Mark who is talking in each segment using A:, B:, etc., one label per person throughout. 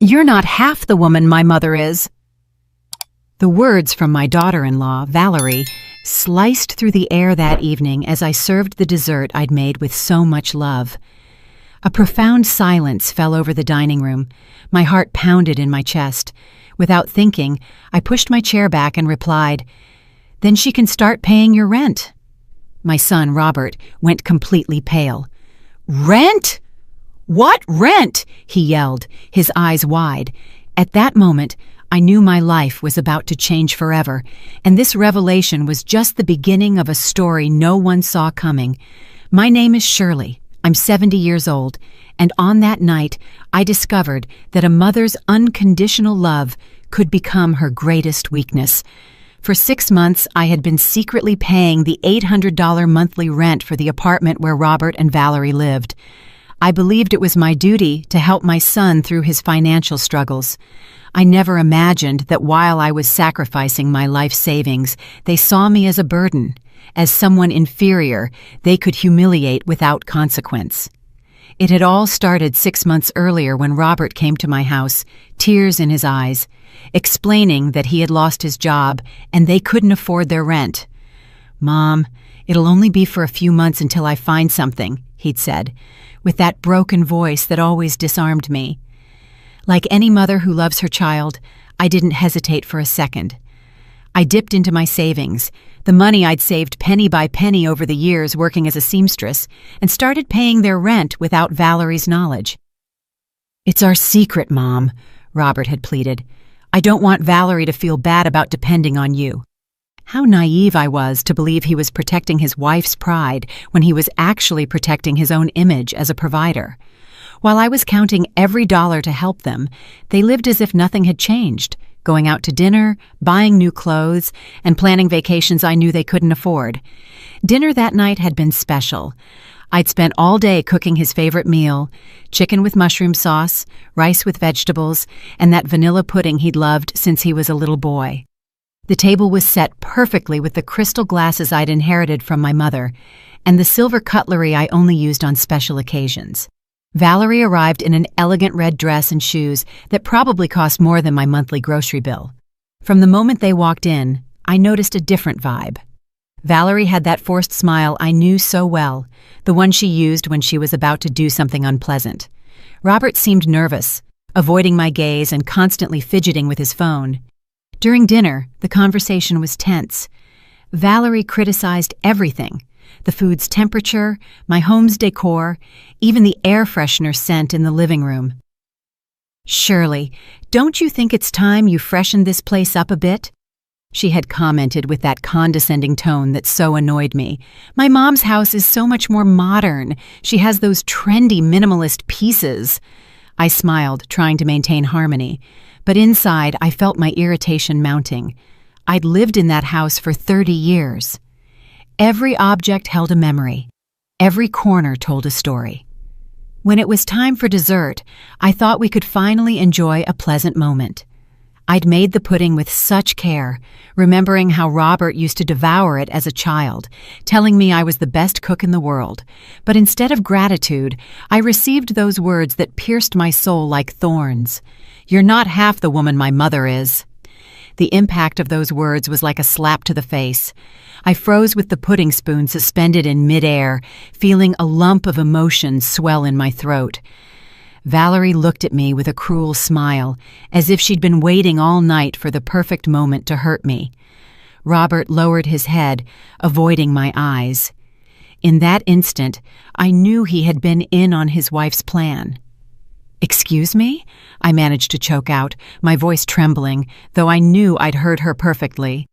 A: You're not half the woman my mother is." The words from my daughter-in-law, Valerie, sliced through the air that evening as I served the dessert I'd made with so much love. A profound silence fell over the dining room. My heart pounded in my chest. Without thinking, I pushed my chair back and replied, "Then she can start paying your rent." My son, Robert, went completely pale. "Rent? What rent?" he yelled, his eyes wide. At that moment, I knew my life was about to change forever, and this revelation was just the beginning of a story no one saw coming. My name is Shirley. I'm 70 years old, and on that night, I discovered that a mother's unconditional love could become her greatest weakness. For 6 months, I had been secretly paying the $800 monthly rent for the apartment where Robert and Valerie lived. I believed it was my duty to help my son through his financial struggles. I never imagined that while I was sacrificing my life savings, they saw me as a burden, as someone inferior they could humiliate without consequence. It had all started 6 months earlier when Robert came to my house, tears in his eyes, explaining that he had lost his job and they couldn't afford their rent. "Mom, it'll only be for a few months until I find something," he'd said, with that broken voice that always disarmed me. Like any mother who loves her child, I didn't hesitate for a second. I dipped into my savings, the money I'd saved penny by penny over the years working as a seamstress, and started paying their rent without Valerie's knowledge. "It's our secret, Mom," Robert had pleaded. "I don't want Valerie to feel bad about depending on you." How naive I was to believe he was protecting his wife's pride when he was actually protecting his own image as a provider. While I was counting every dollar to help them, they lived as if nothing had changed, going out to dinner, buying new clothes, and planning vacations I knew they couldn't afford. Dinner that night had been special. I'd spent all day cooking his favorite meal, chicken with mushroom sauce, rice with vegetables, and that vanilla pudding he'd loved since he was a little boy. The table was set perfectly with the crystal glasses I'd inherited from my mother, and the silver cutlery I only used on special occasions. Valerie arrived in an elegant red dress and shoes that probably cost more than my monthly grocery bill. From the moment they walked in, I noticed a different vibe. Valerie had that forced smile I knew so well, the one she used when she was about to do something unpleasant. Robert seemed nervous, avoiding my gaze and constantly fidgeting with his phone. During dinner, the conversation was tense. Valerie criticized everything: the food's temperature, my home's decor, even the air freshener scent in the living room. "Shirley, don't you think it's time you freshened this place up a bit?" she had commented with that condescending tone that so annoyed me. "My mom's house is so much more modern. She has those trendy minimalist pieces." I smiled, trying to maintain harmony, but inside I felt my irritation mounting. I'd lived in that house for 30 years. Every object held a memory. Every corner told a story. When it was time for dessert, I thought we could finally enjoy a pleasant moment. I'd made the pudding with such care, remembering how Robert used to devour it as a child, telling me I was the best cook in the world. But instead of gratitude, I received those words that pierced my soul like thorns. "You're not half the woman my mother is." The impact of those words was like a slap to the face. I froze with the pudding spoon suspended in midair, feeling a lump of emotion swell in my throat. Valerie looked at me with a cruel smile, as if she'd been waiting all night for the perfect moment to hurt me. Robert lowered his head, avoiding my eyes. In that instant, I knew he had been in on his wife's plan. "Excuse me?" I managed to choke out, my voice trembling, though I knew I'd heard her perfectly.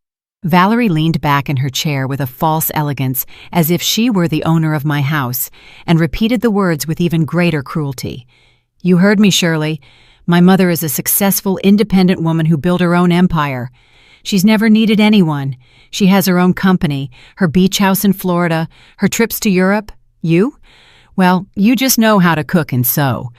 A: Valerie leaned back in her chair with a false elegance, as if she were the owner of my house, and repeated the words with even greater cruelty. "You heard me, Shirley. My mother is a successful, independent woman who built her own empire. She's never needed anyone. She has her own company, her beach house in Florida, her trips to Europe. You? Well, you just know how to cook and sew."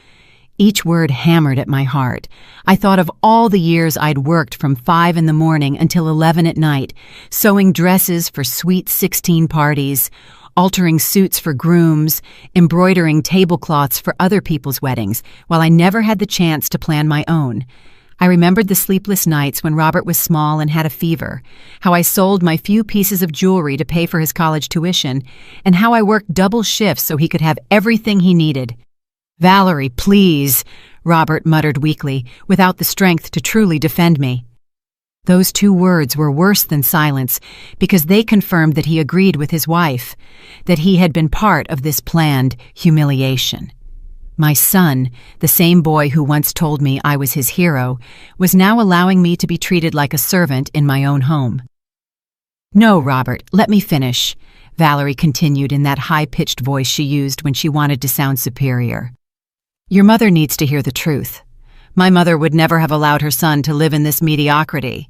A: Each word hammered at my heart. I thought of all the years I'd worked from 5 in the morning until 11 at night, sewing dresses for sweet 16 parties, altering suits for grooms, embroidering tablecloths for other people's weddings, while I never had the chance to plan my own. I remembered the sleepless nights when Robert was small and had a fever, how I sold my few pieces of jewelry to pay for his college tuition, and how I worked double shifts so he could have everything he needed. "Valerie, please," Robert muttered weakly, without the strength to truly defend me. Those 2 words were worse than silence, because they confirmed that he agreed with his wife, that he had been part of this planned humiliation. My son, the same boy who once told me I was his hero, was now allowing me to be treated like a servant in my own home. "No, Robert, let me finish," Valerie continued in that high-pitched voice she used when she wanted to sound superior. "Your mother needs to hear the truth. My mother would never have allowed her son to live in this mediocrity."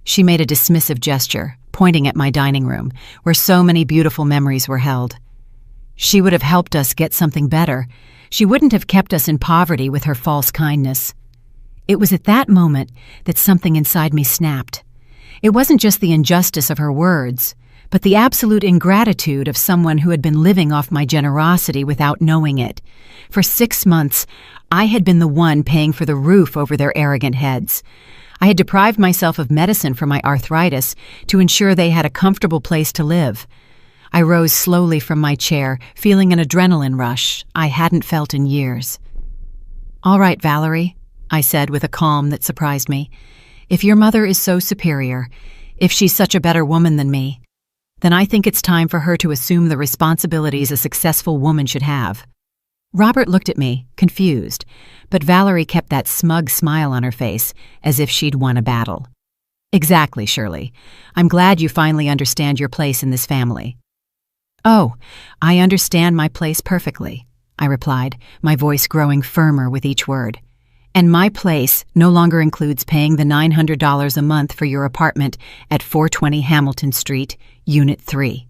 A: She made a dismissive gesture, pointing at my dining room, where so many beautiful memories were held. "She would have helped us get something better. She wouldn't have kept us in poverty with her false kindness." It was at that moment that something inside me snapped. It wasn't just the injustice of her words, but the absolute ingratitude of someone who had been living off my generosity without knowing it. For 6 months, I had been the one paying for the roof over their arrogant heads. I had deprived myself of medicine for my arthritis to ensure they had a comfortable place to live. I rose slowly from my chair, feeling an adrenaline rush I hadn't felt in years. "All right, Valerie," I said with a calm that surprised me. "If your mother is so superior, if she's such a better woman than me, then I think it's time for her to assume the responsibilities a successful woman should have." Robert looked at me, confused, but Valerie kept that smug smile on her face, as if she'd won a battle. "Exactly, Shirley. I'm glad you finally understand your place in this family." "Oh, I understand my place perfectly," I replied, my voice growing firmer with each word. "And my place no longer includes paying the $900 a month for your apartment at 420 Hamilton Street, Unit 3.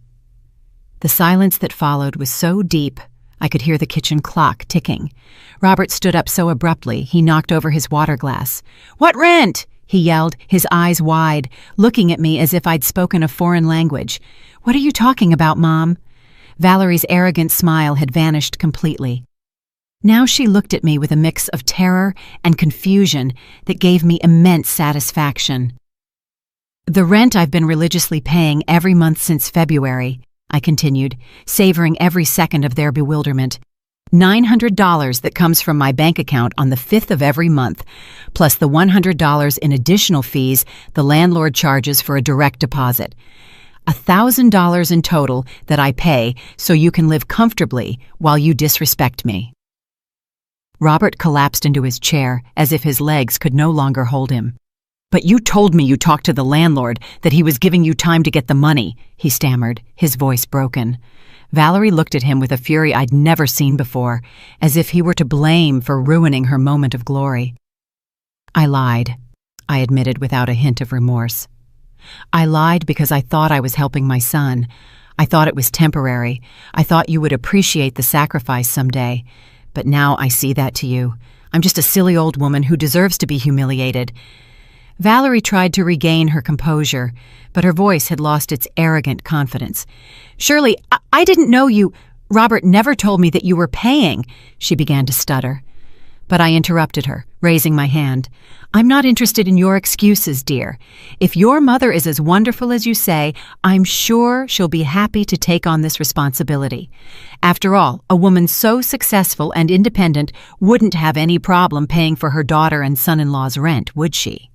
A: The silence that followed was so deep, I could hear the kitchen clock ticking. Robert stood up so abruptly, he knocked over his water glass. "What rent?" he yelled, his eyes wide, looking at me as if I'd spoken a foreign language. "What are you talking about, Mom?" Valerie's arrogant smile had vanished completely. Now she looked at me with a mix of terror and confusion that gave me immense satisfaction. "The rent I've been religiously paying every month since February," I continued, savoring every second of their bewilderment. $900 that comes from my bank account on the 5th of every month, plus the $100 in additional fees the landlord charges for a direct deposit. $1,000 in total that I pay so you can live comfortably while you disrespect me." Robert collapsed into his chair as if his legs could no longer hold him. "But you told me you talked to the landlord, that he was giving you time to get the money," he stammered, his voice broken. Valerie looked at him with a fury I'd never seen before, as if he were to blame for ruining her moment of glory. "I lied," I admitted without a hint of remorse. "I lied because I thought I was helping my son. I thought it was temporary. I thought you would appreciate the sacrifice someday. But now I see that to you. I'm just a silly old woman who deserves to be humiliated." Valerie tried to regain her composure, but her voice had lost its arrogant confidence. "Shirley, I didn't know you. Robert never told me that you were paying," she began to stutter. But I interrupted her, raising my hand. "I'm not interested in your excuses, dear. If your mother is as wonderful as you say, I'm sure she'll be happy to take on this responsibility. After all, a woman so successful and independent wouldn't have any problem paying for her daughter and son-in-law's rent, would she?"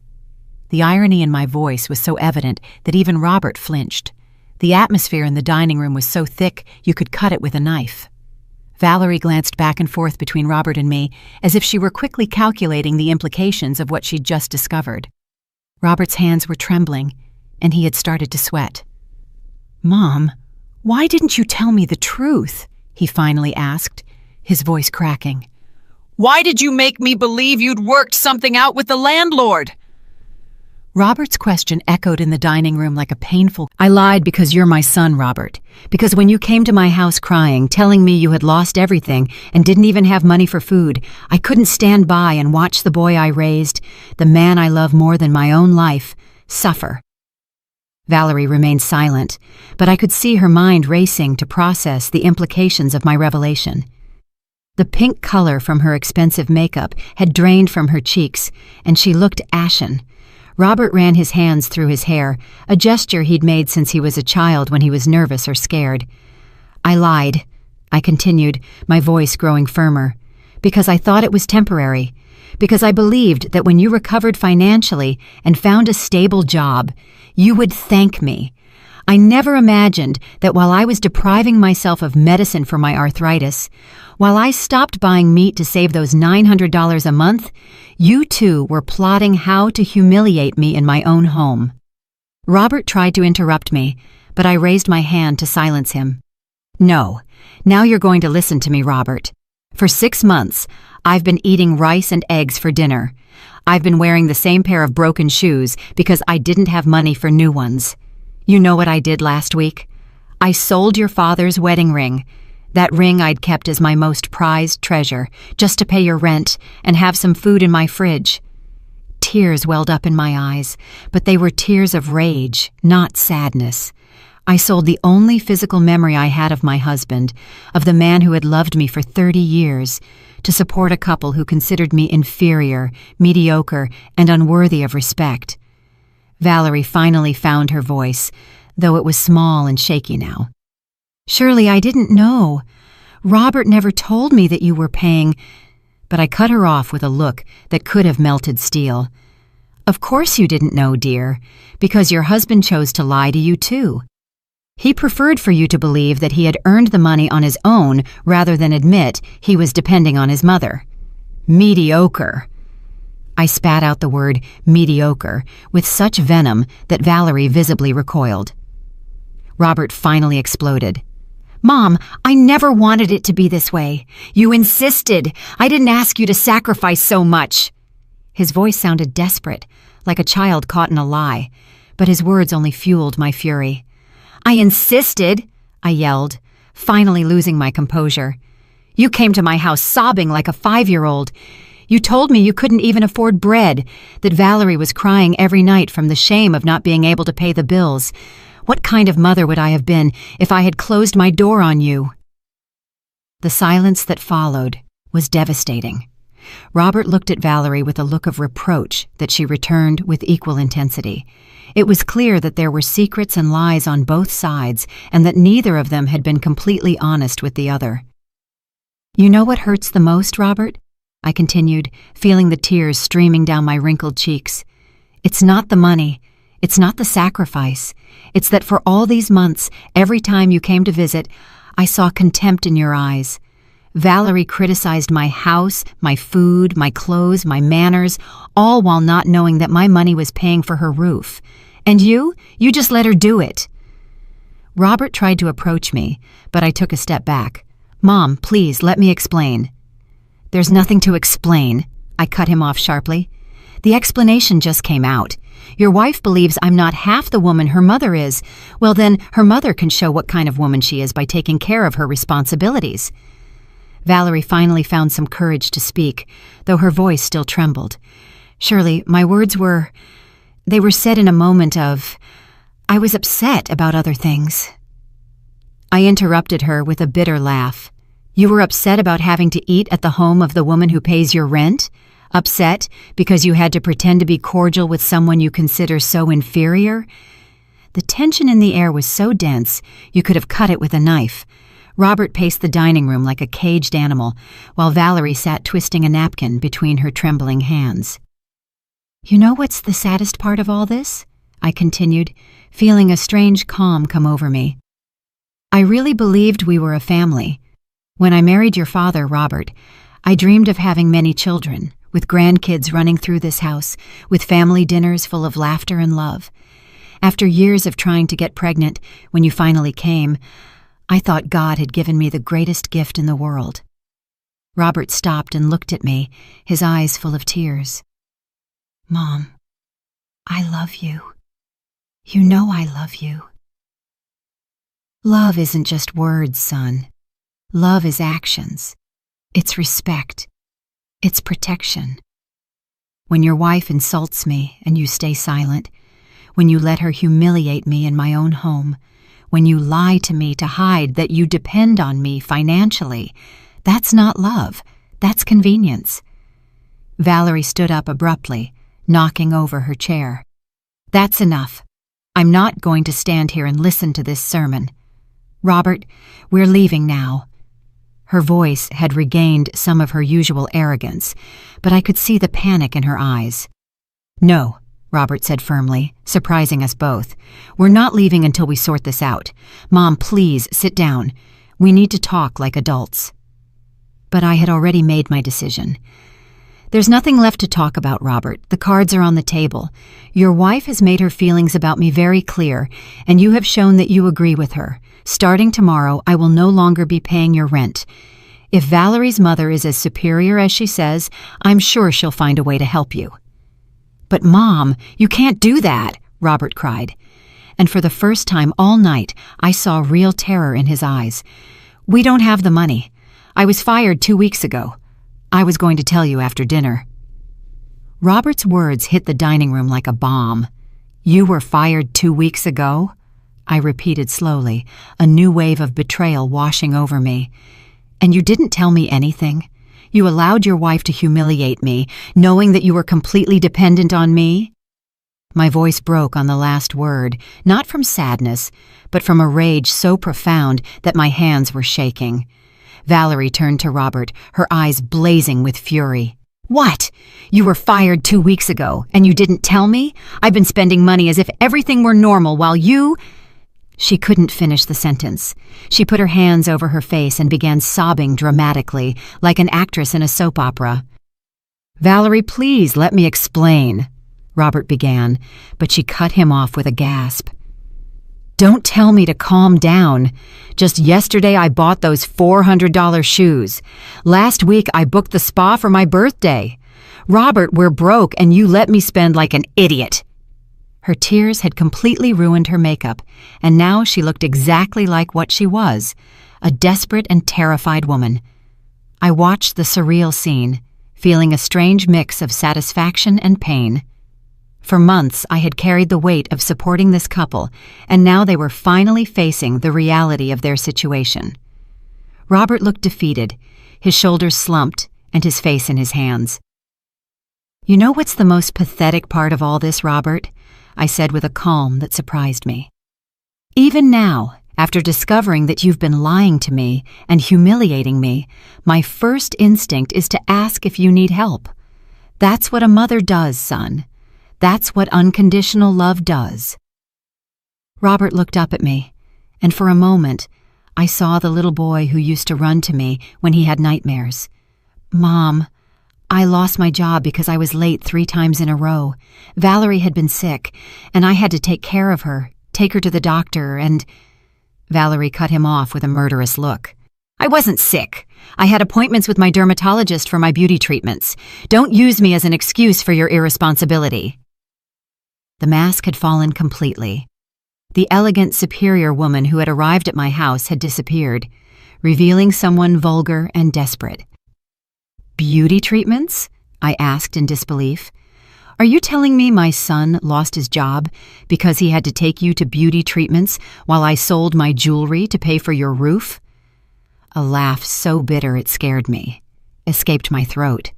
A: The irony in my voice was so evident that even Robert flinched. The atmosphere in the dining room was so thick you could cut it with a knife. Valerie glanced back and forth between Robert and me, as if she were quickly calculating the implications of what she'd just discovered. Robert's hands were trembling, and he had started to sweat. "Mom, why didn't you tell me the truth?" he finally asked, his voice cracking. "Why did you make me believe you'd worked something out with the landlord?" Robert's question echoed in the dining room like a painful... "I lied because you're my son, Robert. Because when you came to my house crying, telling me you had lost everything and didn't even have money for food, I couldn't stand by and watch the boy I raised, the man I love more than my own life, suffer." Valerie remained silent, but I could see her mind racing to process the implications of my revelation. The pink color from her expensive makeup had drained from her cheeks, and she looked ashen. Robert ran his hands through his hair, a gesture he'd made since he was a child when he was nervous or scared. I lied, I continued, my voice growing firmer, because I thought it was temporary, because I believed that when you recovered financially and found a stable job, you would thank me. I never imagined that while I was depriving myself of medicine for my arthritis, while I stopped buying meat to save those $900 a month, you two were plotting how to humiliate me in my own home. Robert tried to interrupt me, but I raised my hand to silence him. No, now you're going to listen to me, Robert. For 6 months, I've been eating rice and eggs for dinner. I've been wearing the same pair of broken shoes because I didn't have money for new ones. You know what I did last week? I sold your father's wedding ring. That ring I'd kept as my most prized treasure, just to pay your rent and have some food in my fridge. Tears welled up in my eyes, but they were tears of rage, not sadness. I sold the only physical memory I had of my husband, of the man who had loved me for 30 years, to support a couple who considered me inferior, mediocre, and unworthy of respect. Valerie finally found her voice, though it was small and shaky now. Surely I didn't know. Robert never told me that you were paying, but I cut her off with a look that could have melted steel. Of course you didn't know, dear, because your husband chose to lie to you too. He preferred for you to believe that he had earned the money on his own rather than admit he was depending on his mother. Mediocre. I spat out the word mediocre with such venom that Valerie visibly recoiled. Robert finally exploded. Mom, I never wanted it to be this way. You insisted. I didn't ask you to sacrifice so much. His voice sounded desperate, like a child caught in a lie, but his words only fueled my fury. I insisted, I yelled, finally losing my composure. You came to my house sobbing like a 5-year-old. You told me you couldn't even afford bread, that Valerie was crying every night from the shame of not being able to pay the bills. What kind of mother would I have been if I had closed my door on you? The silence that followed was devastating. Robert looked at Valerie with a look of reproach that she returned with equal intensity. It was clear that there were secrets and lies on both sides, and that neither of them had been completely honest with the other. You know what hurts the most, Robert? I continued, feeling the tears streaming down my wrinkled cheeks. It's not the money. It's not the sacrifice. It's that for all these months, every time you came to visit, I saw contempt in your eyes. Valerie criticized my house, my food, my clothes, my manners, all while not knowing that my money was paying for her roof. And you just let her do it. Robert tried to approach me, but I took a step back. Mom, please, let me explain. There's nothing to explain, I cut him off sharply. The explanation just came out. Your wife believes I'm not half the woman her mother is. Well, then her mother can show what kind of woman she is by taking care of her responsibilities. Valerie finally found some courage to speak, though her voice still trembled. Surely, my words were said in a moment of, I was upset about other things. I interrupted her with a bitter laugh. You were upset about having to eat at the home of the woman who pays your rent? Upset because you had to pretend to be cordial with someone you consider so inferior? The tension in the air was so dense you could have cut it with a knife. Robert paced the dining room like a caged animal, while Valerie sat twisting a napkin between her trembling hands. You know what's the saddest part of all this? I continued, feeling a strange calm come over me. I really believed we were a family. When I married your father, Robert, I dreamed of having many children, with grandkids running through this house, with family dinners full of laughter and love. After years of trying to get pregnant, when you finally came, I thought God had given me the greatest gift in the world. Robert stopped and looked at me, his eyes full of tears. Mom, I love you. You know I love you. Love isn't just words, son. Love is actions. It's respect. It's protection. When your wife insults me and you stay silent, when you let her humiliate me in my own home, when you lie to me to hide that you depend on me financially. That's not love. That's convenience." Valerie stood up abruptly, knocking over her chair. "That's enough. I'm not going to stand here and listen to this sermon. Robert, we're leaving now." Her voice had regained some of her usual arrogance, but I could see the panic in her eyes. "No," Robert said firmly, surprising us both. "We're not leaving until we sort this out. Mom, please sit down. We need to talk like adults." But I had already made my decision. "There's nothing left to talk about, Robert. The cards are on the table. Your wife has made her feelings about me very clear, and you have shown that you agree with her. Starting tomorrow, I will no longer be paying your rent. If Valerie's mother is as superior as she says, I'm sure she'll find a way to help you." "But Mom, you can't do that," Robert cried. And for the first time all night, I saw real terror in his eyes. "We don't have the money. I was fired 2 weeks ago. I was going to tell you after dinner." Robert's words hit the dining room like a bomb. "You were fired 2 weeks ago?" I repeated slowly, a new wave of betrayal washing over me. "And you didn't tell me anything? You allowed your wife to humiliate me, knowing that you were completely dependent on me?" My voice broke on the last word, not from sadness, but from a rage so profound that my hands were shaking. Valerie turned to Robert, her eyes blazing with fury. "What? You were fired 2 weeks ago, and you didn't tell me? I've been spending money as if everything were normal while you—" She couldn't finish the sentence. She put her hands over her face and began sobbing dramatically, like an actress in a soap opera. "Valerie, please let me explain," Robert began, but she cut him off with a gasp. "Don't tell me to calm down. Just yesterday I bought those $400 shoes. Last week I booked the spa for my birthday. Robert, we're broke and you let me spend like an idiot." Her tears had completely ruined her makeup, and now she looked exactly like what she was, a desperate and terrified woman. I watched the surreal scene, feeling a strange mix of satisfaction and pain. For months, I had carried the weight of supporting this couple, and now they were finally facing the reality of their situation. Robert looked defeated, his shoulders slumped, and his face in his hands. "You know what's the most pathetic part of all this, Robert?" I said with a calm that surprised me. "Even now, after discovering that you've been lying to me and humiliating me, my first instinct is to ask if you need help. That's what a mother does, son. That's what unconditional love does." Robert looked up at me, and for a moment, I saw the little boy who used to run to me when he had nightmares. "Mom, I lost my job because I was late 3 times in a row. Valerie had been sick, and I had to take care of her, take her to the doctor, and—" Valerie cut him off with a murderous look. "I wasn't sick. I had appointments with my dermatologist for my beauty treatments. Don't use me as an excuse for your irresponsibility." The mask had fallen completely. The elegant, superior woman who had arrived at my house had disappeared, revealing someone vulgar and desperate. "Beauty treatments?" I asked in disbelief. "Are you telling me my son lost his job because he had to take you to beauty treatments while I sold my jewelry to pay for your roof?" A laugh so bitter it scared me, escaped my throat.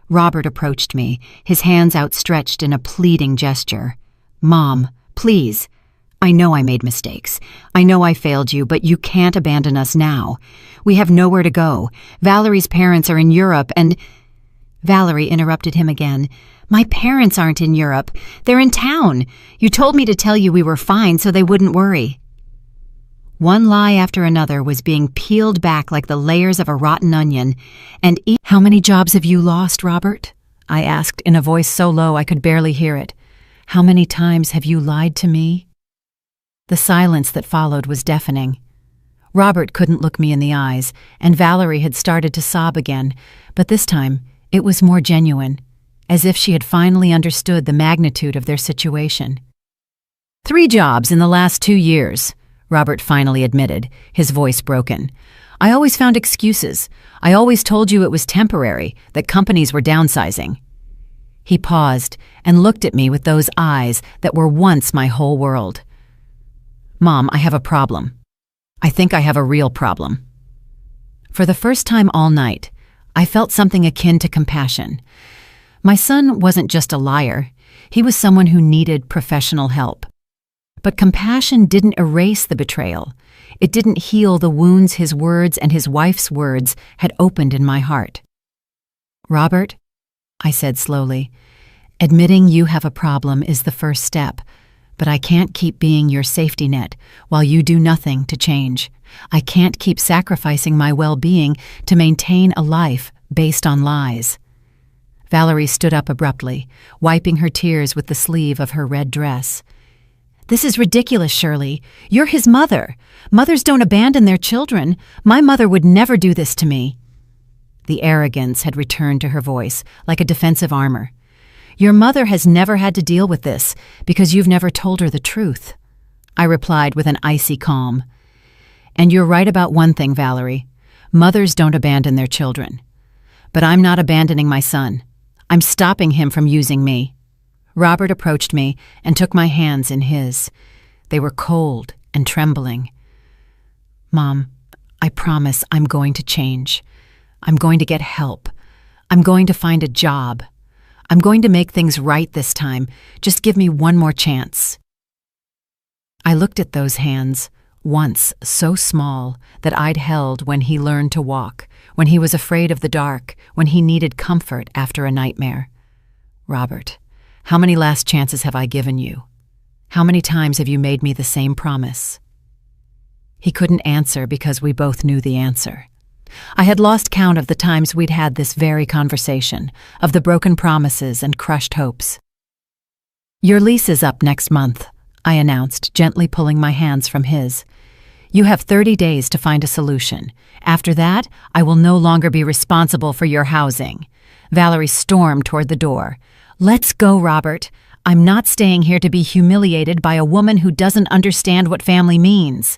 A: Robert approached me, his hands outstretched in a pleading gesture. "Mom, please. I know I made mistakes. I know I failed you, but you can't abandon us now. We have nowhere to go. Valerie's parents are in Europe and—" Valerie interrupted him again. "My parents aren't in Europe. They're in town. You told me to tell you we were fine so they wouldn't worry." One lie after another was being peeled back like the layers of a rotten onion, and "How many jobs have you lost, Robert?" I asked in a voice so low I could barely hear it. "How many times have you lied to me?" The silence that followed was deafening. Robert couldn't look me in the eyes, and Valerie had started to sob again, but this time it was more genuine, as if she had finally understood the magnitude of their situation. "3 jobs in the last 2 years, Robert finally admitted, his voice broken. "I always found excuses. I always told you it was temporary, that companies were downsizing." He paused and looked at me with those eyes that were once my whole world. Mom, I have a problem. I think I have a real problem. For the first time all night, I felt something akin to compassion. My son wasn't just a liar. He was someone who needed professional help. But compassion didn't erase the betrayal. It didn't heal the wounds his words and his wife's words had opened in my heart. Robert, I said slowly, admitting you have a problem is the first step, but I can't keep being your safety net while you do nothing to change. I can't keep sacrificing my well-being to maintain a life based on lies. Valerie stood up abruptly, wiping her tears with the sleeve of her red dress. This is ridiculous, Shirley. You're his mother. Mothers don't abandon their children. My mother would never do this to me. The arrogance had returned to her voice, like a defensive armor. Your mother has never had to deal with this because you've never told her the truth. I replied with an icy calm. And you're right about one thing, Valerie. Mothers don't abandon their children. But I'm not abandoning my son. I'm stopping him from using me. Robert approached me and took my hands in his. They were cold and trembling. Mom, I promise I'm going to change. I'm going to get help. I'm going to find a job. I'm going to make things right this time. Just give me one more chance. I looked at those hands, once so small that I'd held when he learned to walk, when he was afraid of the dark, when he needed comfort after a nightmare. Robert, how many last chances have I given you? How many times have you made me the same promise? He couldn't answer because we both knew the answer. I had lost count of the times we'd had this very conversation, of the broken promises and crushed hopes. Your lease is up next month, I announced, gently pulling my hands from his. You have 30 days to find a solution. After that, I will no longer be responsible for your housing. Valerie stormed toward the door. Let's go, Robert. I'm not staying here to be humiliated by a woman who doesn't understand what family means.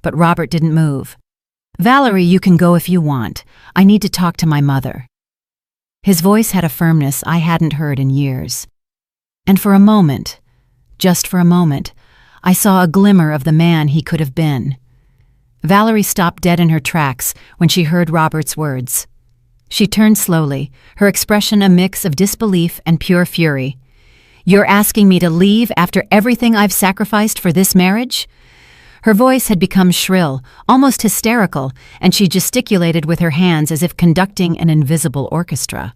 A: But Robert didn't move. Valerie, you can go if you want. I need to talk to my mother. His voice had a firmness I hadn't heard in years. And for a moment, just for a moment, I saw a glimmer of the man he could have been. Valerie stopped dead in her tracks when she heard Robert's words. She turned slowly, her expression a mix of disbelief and pure fury. You're asking me to leave after everything I've sacrificed for this marriage? Her voice had become shrill, almost hysterical, and she gesticulated with her hands as if conducting an invisible orchestra.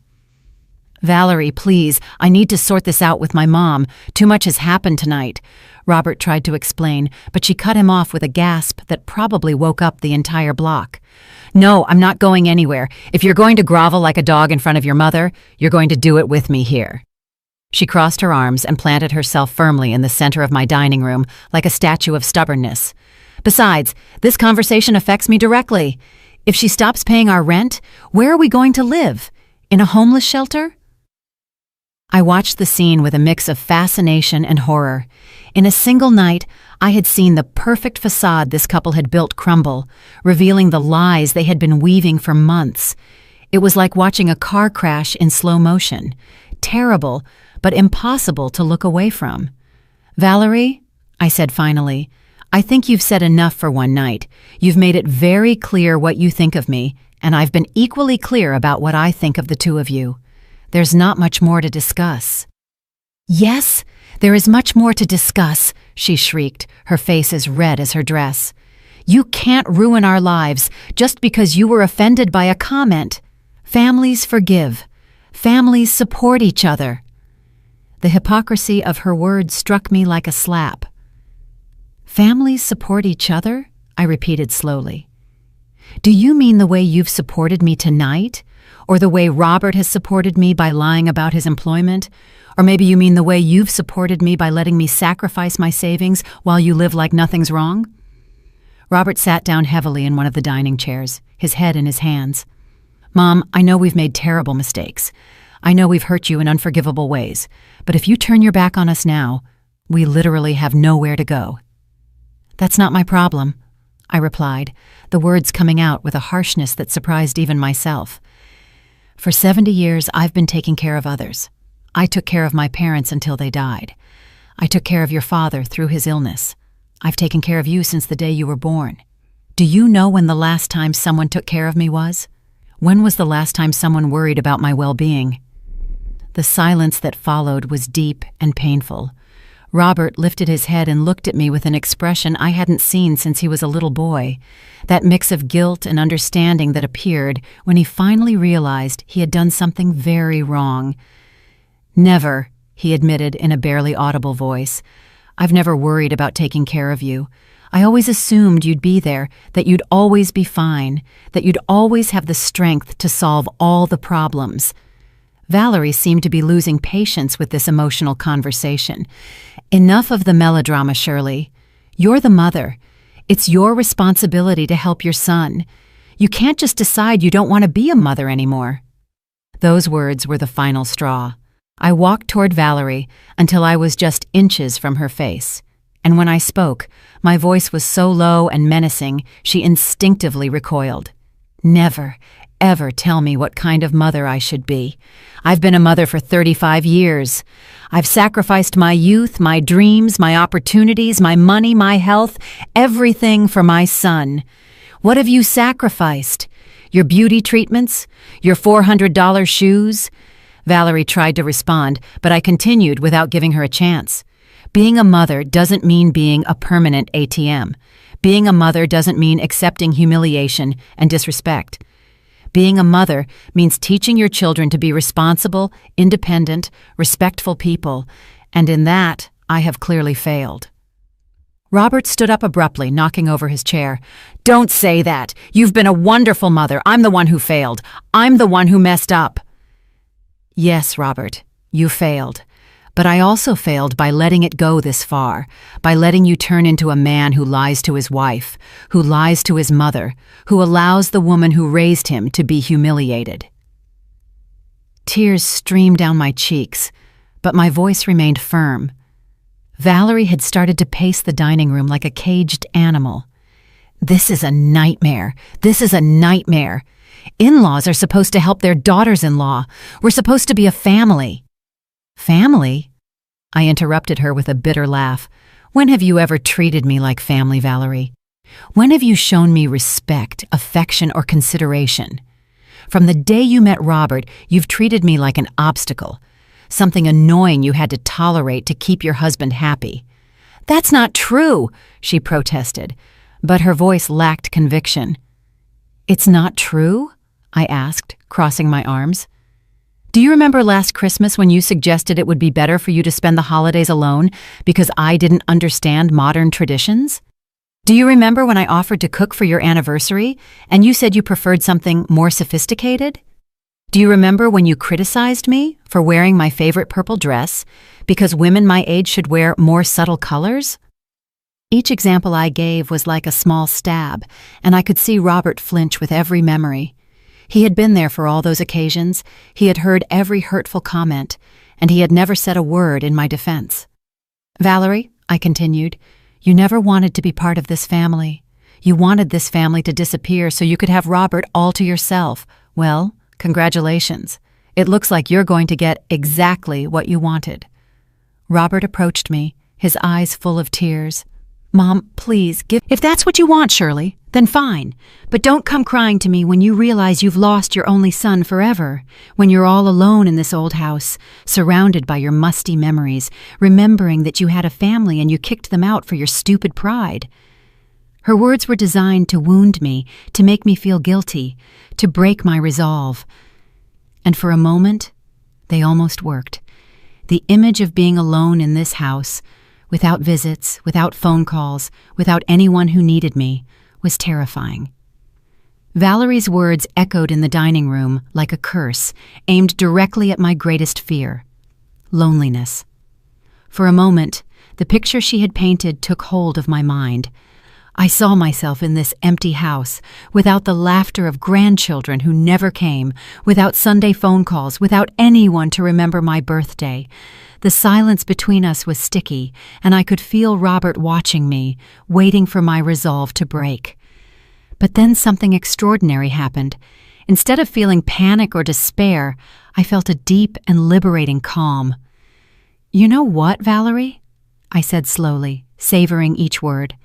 A: Valerie, please, I need to sort this out with my mom. Too much has happened tonight. Robert tried to explain, but she cut him off with a gasp that probably woke up the entire block. No, I'm not going anywhere. If you're going to grovel like a dog in front of your mother, you're going to do it with me here. She crossed her arms and planted herself firmly in the center of my dining room like a statue of stubbornness. Besides, this conversation affects me directly. If she stops paying our rent, where are we going to live? In a homeless shelter? I watched the scene with a mix of fascination and horror. In a single night, I had seen the perfect facade this couple had built crumble, revealing the lies they had been weaving for months. It was like watching a car crash in slow motion. Terrible, but impossible to look away from. Valerie, I said finally, I think you've said enough for one night. You've made it very clear what you think of me, and I've been equally clear about what I think of the two of you. There's not much more to discuss. Yes, there is much more to discuss, she shrieked, her face as red as her dress. You can't ruin our lives just because you were offended by a comment. Families forgive. Families support each other. The hypocrisy of her words struck me like a slap. Families support each other? I repeated slowly. Do you mean the way you've supported me tonight? Or the way Robert has supported me by lying about his employment? Or maybe you mean the way you've supported me by letting me sacrifice my savings while you live like nothing's wrong? Robert sat down heavily in one of the dining chairs, his head in his hands. Mom, I know we've made terrible mistakes. I know we've hurt you in unforgivable ways. But if you turn your back on us now, we literally have nowhere to go. That's not my problem, I replied, the words coming out with a harshness that surprised even myself. For 70 years, I've been taking care of others. I took care of my parents until they died. I took care of your father through his illness. I've taken care of you since the day you were born. Do you know when the last time someone took care of me was? When was the last time someone worried about my well-being?" The silence that followed was deep and painful. Robert lifted his head and looked at me with an expression I hadn't seen since he was a little boy, that mix of guilt and understanding that appeared when he finally realized he had done something very wrong. "Never," he admitted in a barely audible voice. "I've never worried about taking care of you. I always assumed you'd be there, that you'd always be fine, that you'd always have the strength to solve all the problems." Valerie seemed to be losing patience with this emotional conversation. "Enough of the melodrama, Shirley. You're the mother. It's your responsibility to help your son. You can't just decide you don't want to be a mother anymore." Those words were the final straw. I walked toward Valerie until I was just inches from her face. And when I spoke, my voice was so low and menacing, she instinctively recoiled. "Never, ever tell me what kind of mother I should be. I've been a mother for 35 years. I've sacrificed my youth, my dreams, my opportunities, my money, my health, everything for my son. What have you sacrificed? Your beauty treatments? Your $400 shoes?" Valerie tried to respond, but I continued without giving her a chance. Being a mother doesn't mean being a permanent ATM. Being a mother doesn't mean accepting humiliation and disrespect. Being a mother means teaching your children to be responsible, independent, respectful people, and in that, I have clearly failed. Robert stood up abruptly, knocking over his chair. "Don't say that. You've been a wonderful mother. I'm the one who failed. I'm the one who messed up." "Yes, Robert, you failed. But I also failed by letting it go this far, by letting you turn into a man who lies to his wife, who lies to his mother, who allows the woman who raised him to be humiliated." Tears streamed down my cheeks, but my voice remained firm. Valerie had started to pace the dining room like a caged animal. "This is a nightmare. This is a nightmare. In-laws are supposed to help their daughters-in-law. We're supposed to be a family." "Family?" I interrupted her with a bitter laugh. "When have you ever treated me like family, Valerie? When have you shown me respect, affection, or consideration? From the day you met Robert, you've treated me like an obstacle, something annoying you had to tolerate to keep your husband happy." "That's not true," she protested, but her voice lacked conviction. "It's not true?" I asked, crossing my arms. "Do you remember last Christmas when you suggested it would be better for you to spend the holidays alone because I didn't understand modern traditions? Do you remember when I offered to cook for your anniversary and you said you preferred something more sophisticated? Do you remember when you criticized me for wearing my favorite purple dress because women my age should wear more subtle colors?" Each example I gave was like a small stab, and I could see Robert flinch with every memory. He had been there for all those occasions, he had heard every hurtful comment, and he had never said a word in my defense. "Valerie," I continued, "you never wanted to be part of this family. You wanted this family to disappear so you could have Robert all to yourself. Well, congratulations. It looks like you're going to get exactly what you wanted." Robert approached me, his eyes full of tears. "Mom, please, if that's what you want, Shirley, then fine. But don't come crying to me when you realize you've lost your only son forever, when you're all alone in this old house, surrounded by your musty memories, remembering that you had a family and you kicked them out for your stupid pride." Her words were designed to wound me, to make me feel guilty, to break my resolve. And for a moment, they almost worked. The image of being alone in this house, without visits, without phone calls, without anyone who needed me, was terrifying. Valerie's words echoed in the dining room like a curse, aimed directly at my greatest fear: loneliness. For a moment, the picture she had painted took hold of my mind. I saw myself in this empty house, without the laughter of grandchildren who never came, without Sunday phone calls, without anyone to remember my birthday. The silence between us was sticky, and I could feel Robert watching me, waiting for my resolve to break. But then something extraordinary happened. Instead of feeling panic or despair, I felt a deep and liberating calm. "You know what, Valerie?" I said slowly, savoring each word.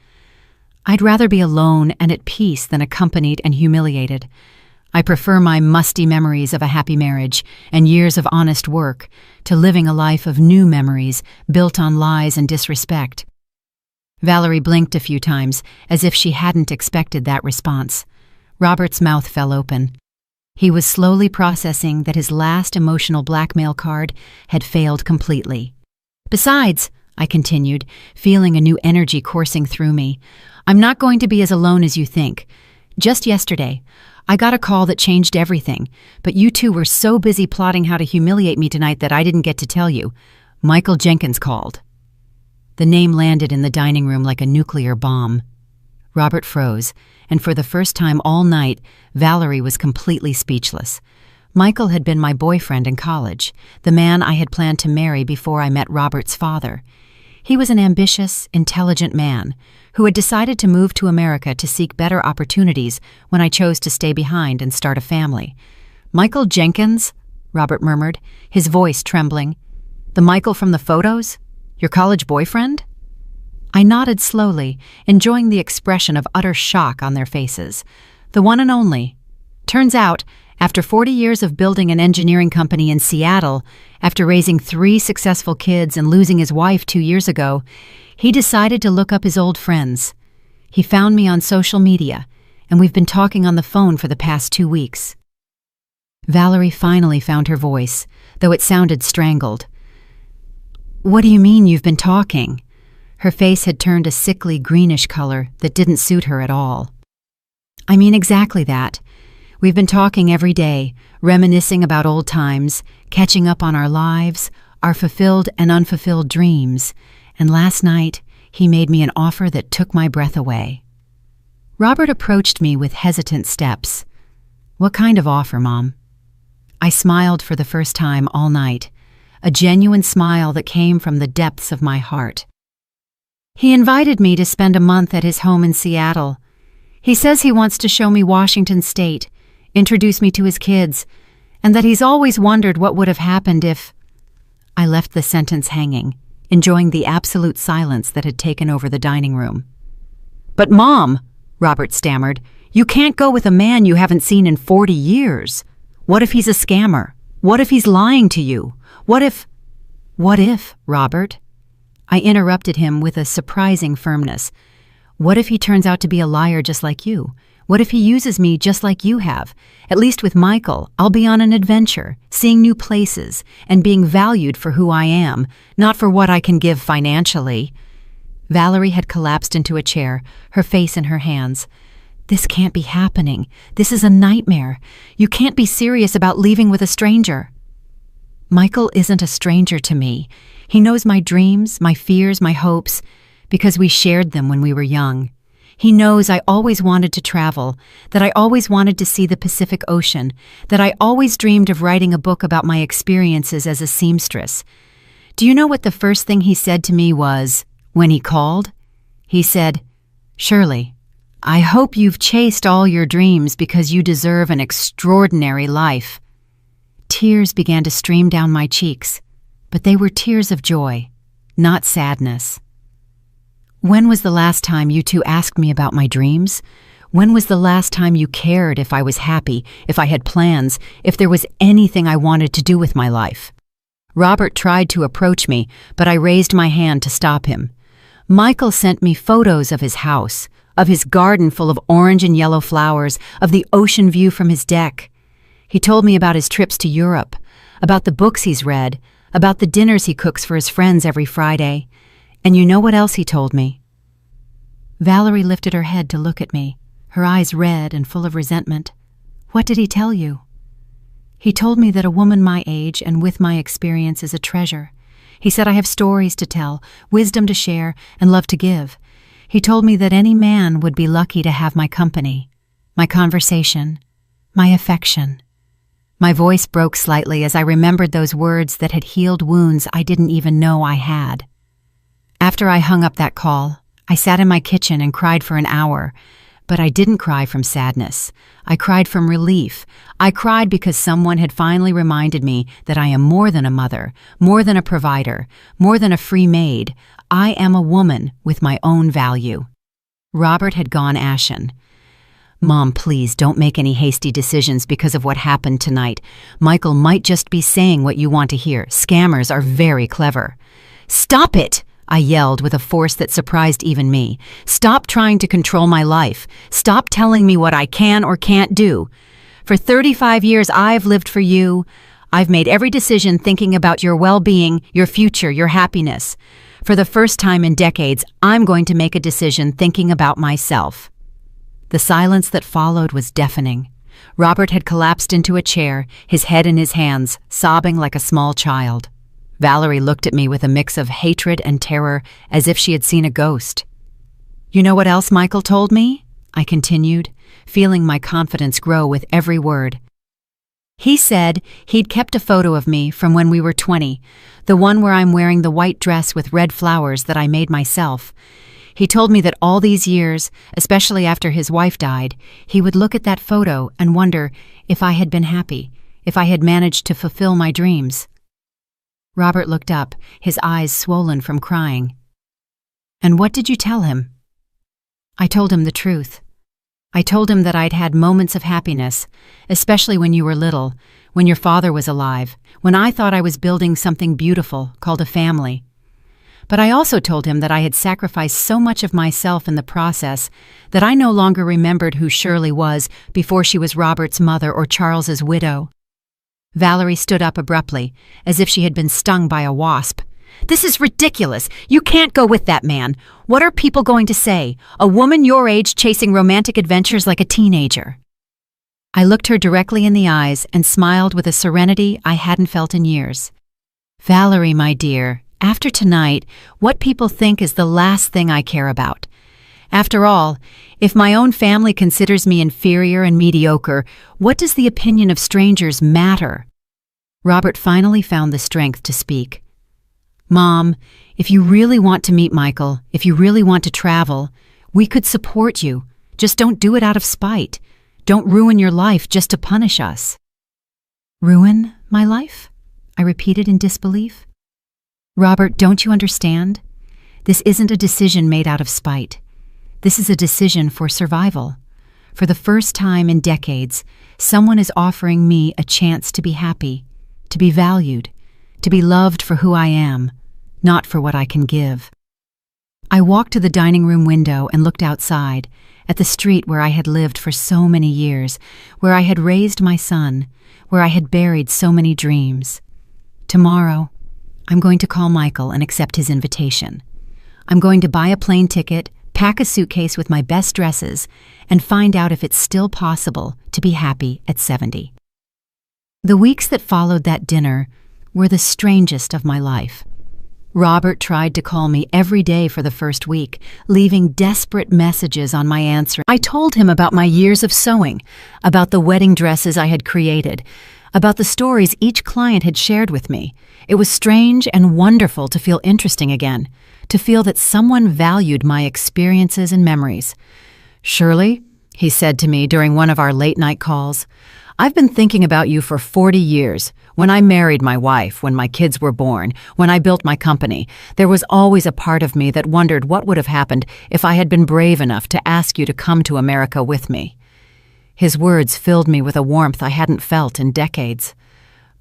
A: "I'd rather be alone and at peace than accompanied and humiliated. I prefer my musty memories of a happy marriage and years of honest work to living a life of new memories built on lies and disrespect." Valerie blinked a few times, as if she hadn't expected that response. Robert's mouth fell open. He was slowly processing that his last emotional blackmail card had failed completely. "Besides," I continued, feeling a new energy coursing through me, "I'm not going to be as alone as you think. Just yesterday, I got a call that changed everything, but you two were so busy plotting how to humiliate me tonight that I didn't get to tell you. Michael Jenkins called." The name landed in the dining room like a nuclear bomb. Robert froze, and for the first time all night, Valerie was completely speechless. Michael had been my boyfriend in college, the man I had planned to marry before I met Robert's father. He was an ambitious, intelligent man who had decided to move to America to seek better opportunities when I chose to stay behind and start a family. "Michael Jenkins?" Robert murmured, his voice trembling. "The Michael from the photos? Your college boyfriend?" I nodded slowly, enjoying the expression of utter shock on their faces. "The one and only. Turns out, after 40 years of building an engineering company in Seattle, after raising 3 successful kids and losing his wife 2 years ago, he decided to look up his old friends. He found me on social media, and we've been talking on the phone for the past 2 weeks." Valerie finally found her voice, though it sounded strangled. "What do you mean you've been talking?" Her face had turned a sickly greenish color that didn't suit her at all. "I mean exactly that. We've been talking every day, reminiscing about old times, catching up on our lives, our fulfilled and unfulfilled dreams, and last night he made me an offer that took my breath away." Robert approached me with hesitant steps. "What kind of offer, Mom?" I smiled for the first time all night, a genuine smile that came from the depths of my heart. "He invited me to spend a month at his home in Seattle. He says he wants to show me Washington State, introduce me to his kids, and that he's always wondered what would have happened if—" I left the sentence hanging, enjoying the absolute silence that had taken over the dining room. "But Mom," Robert stammered, "you can't go with a man you haven't seen in 40 years. What if he's a scammer? What if he's lying to you? What if—" "What if, Robert?" I interrupted him with a surprising firmness. "What if he turns out to be a liar just like you? What if he uses me just like you have? At least with Michael, I'll be on an adventure, seeing new places, and being valued for who I am, not for what I can give financially." Valerie had collapsed into a chair, her face in her hands. "This can't be happening. This is a nightmare. You can't be serious about leaving with a stranger." "Michael isn't a stranger to me. He knows my dreams, my fears, my hopes, because we shared them when we were young. He knows I always wanted to travel, that I always wanted to see the Pacific Ocean, that I always dreamed of writing a book about my experiences as a seamstress. Do you know what the first thing he said to me was, when he called? He said, 'Shirley, I hope you've chased all your dreams because you deserve an extraordinary life.'" Tears began to stream down my cheeks, but they were tears of joy, not sadness. "When was the last time you two asked me about my dreams? When was the last time you cared if I was happy, if I had plans, if there was anything I wanted to do with my life?" Robert tried to approach me, but I raised my hand to stop him. "Michael sent me photos of his house, of his garden full of orange and yellow flowers, of the ocean view from his deck. He told me about his trips to Europe, about the books he's read, about the dinners he cooks for his friends every Friday. And you know what else he told me?" Valerie lifted her head to look at me, her eyes red and full of resentment. "What did he tell you?" "He told me that a woman my age and with my experience is a treasure. He said I have stories to tell, wisdom to share, and love to give. He told me that any man would be lucky to have my company, my conversation, my affection." My voice broke slightly as I remembered those words that had healed wounds I didn't even know I had. After I hung up that call, I sat in my kitchen and cried for an hour, But I didn't cry from sadness. I cried from relief. I cried because someone had finally reminded me that I am more than a mother, more than a provider, more than a free maid. I am a woman with my own value. Robert had gone ashen. "Mom, please don't make any hasty decisions because of what happened tonight. Michael might just be saying what you want to hear. Scammers are very clever." "Stop it!" I yelled with a force that surprised even me. "Stop trying to control my life. Stop telling me what I can or can't do. For 35 years, I've lived for you. I've made every decision thinking about your well-being, your future, your happiness. For the first time in decades, I'm going to make a decision thinking about myself." The silence that followed was deafening. Robert had collapsed into a chair, his head in his hands, sobbing like a small child. Valerie looked at me with a mix of hatred and terror, as if she had seen a ghost. "You know what else Michael told me?" I continued, feeling my confidence grow with every word. "He said he'd kept a photo of me from when we were 20, the one where I'm wearing the white dress with red flowers that I made myself. He told me that all these years, especially after his wife died, he would look at that photo and wonder if I had been happy, if I had managed to fulfill my dreams." Robert looked up, his eyes swollen from crying. "And what did you tell him?" I told him the truth. I told him that I'd had moments of happiness, especially when you were little, when your father was alive, when I thought I was building something beautiful called a family. But I also told him that I had sacrificed so much of myself in the process that I no longer remembered who Shirley was before she was Robert's mother or Charles's widow. Valerie stood up abruptly, as if she had been stung by a wasp. "This is ridiculous! You can't go with that man! What are people going to say? A woman your age chasing romantic adventures like a teenager?" I looked her directly in the eyes and smiled with a serenity I hadn't felt in years. "Valerie, my dear, after tonight, what people think is the last thing I care about. After all, if my own family considers me inferior and mediocre, what does the opinion of strangers matter?" Robert finally found the strength to speak. "Mom, if you really want to meet Michael, if you really want to travel, we could support you. Just don't do it out of spite. Don't ruin your life just to punish us." "Ruin my life?" I repeated in disbelief. "Robert, don't you understand? This isn't a decision made out of spite. This is a decision for survival. For the first time in decades, someone is offering me a chance to be happy, to be valued, to be loved for who I am, not for what I can give." I walked to the dining room window and looked outside, at the street where I had lived for so many years, where I had raised my son, where I had buried so many dreams. Tomorrow, I'm going to call Michael and accept his invitation. I'm going to buy a plane ticket, pack a suitcase with my best dresses, and find out if it's still possible to be happy at 70. The weeks that followed that dinner were the strangest of my life. Robert tried to call me every day for the first week, leaving desperate messages on my answer. I told him about my years of sewing, about the wedding dresses I had created, about the stories each client had shared with me. It was strange and wonderful to feel interesting again, to feel that someone valued my experiences and memories. "Shirley," he said to me during one of our late-night calls, "I've been thinking about you for 40 years. When I married my wife, when my kids were born, when I built my company, there was always a part of me that wondered what would have happened if I had been brave enough to ask you to come to America with me." His words filled me with a warmth I hadn't felt in decades.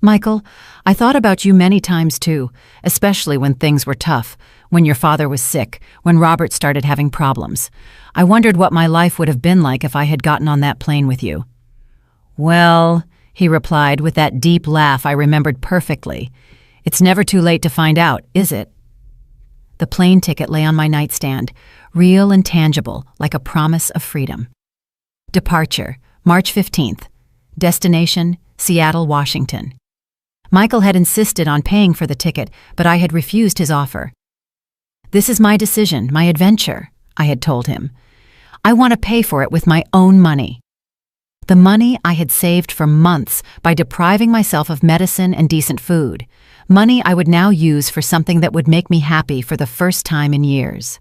A: "Michael, I thought about you many times too, especially when things were tough, when your father was sick, when Robert started having problems. I wondered what my life would have been like if I had gotten on that plane with you." "Well," he replied with that deep laugh I remembered perfectly, "it's never too late to find out, is it?" The plane ticket lay on my nightstand, real and tangible, like a promise of freedom. Departure, March 15th. Destination, Seattle, Washington. Michael had insisted on paying for the ticket, but I had refused his offer. "This is my decision, my adventure," I had told him. "I want to pay for it with my own money." The money I had saved for months by depriving myself of medicine and decent food. Money I would now use for something that would make me happy for the first time in years.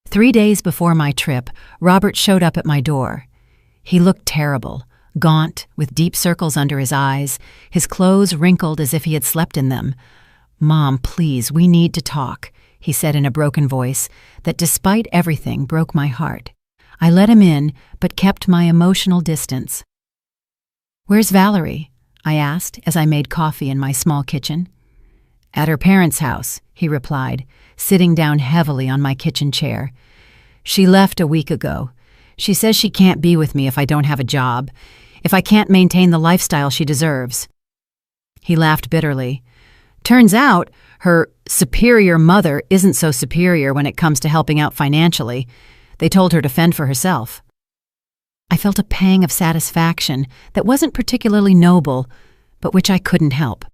A: 3 days before my trip, Robert showed up at my door. He looked terrible, gaunt, with deep circles under his eyes, his clothes wrinkled as if he had slept in them. "Mom, please, we need to talk," he said in a broken voice that, despite everything, broke my heart. I let him in, but kept my emotional distance. "Where's Valerie?" I asked as I made coffee in my small kitchen. "At her parents' house," he replied, sitting down heavily on my kitchen chair. "She left a week ago. She says she can't be with me if I don't have a job, if I can't maintain the lifestyle she deserves." He laughed bitterly. "Turns out her superior mother isn't so superior when it comes to helping out financially. They told her to fend for herself." I felt a pang of satisfaction that wasn't particularly noble, but which I couldn't help.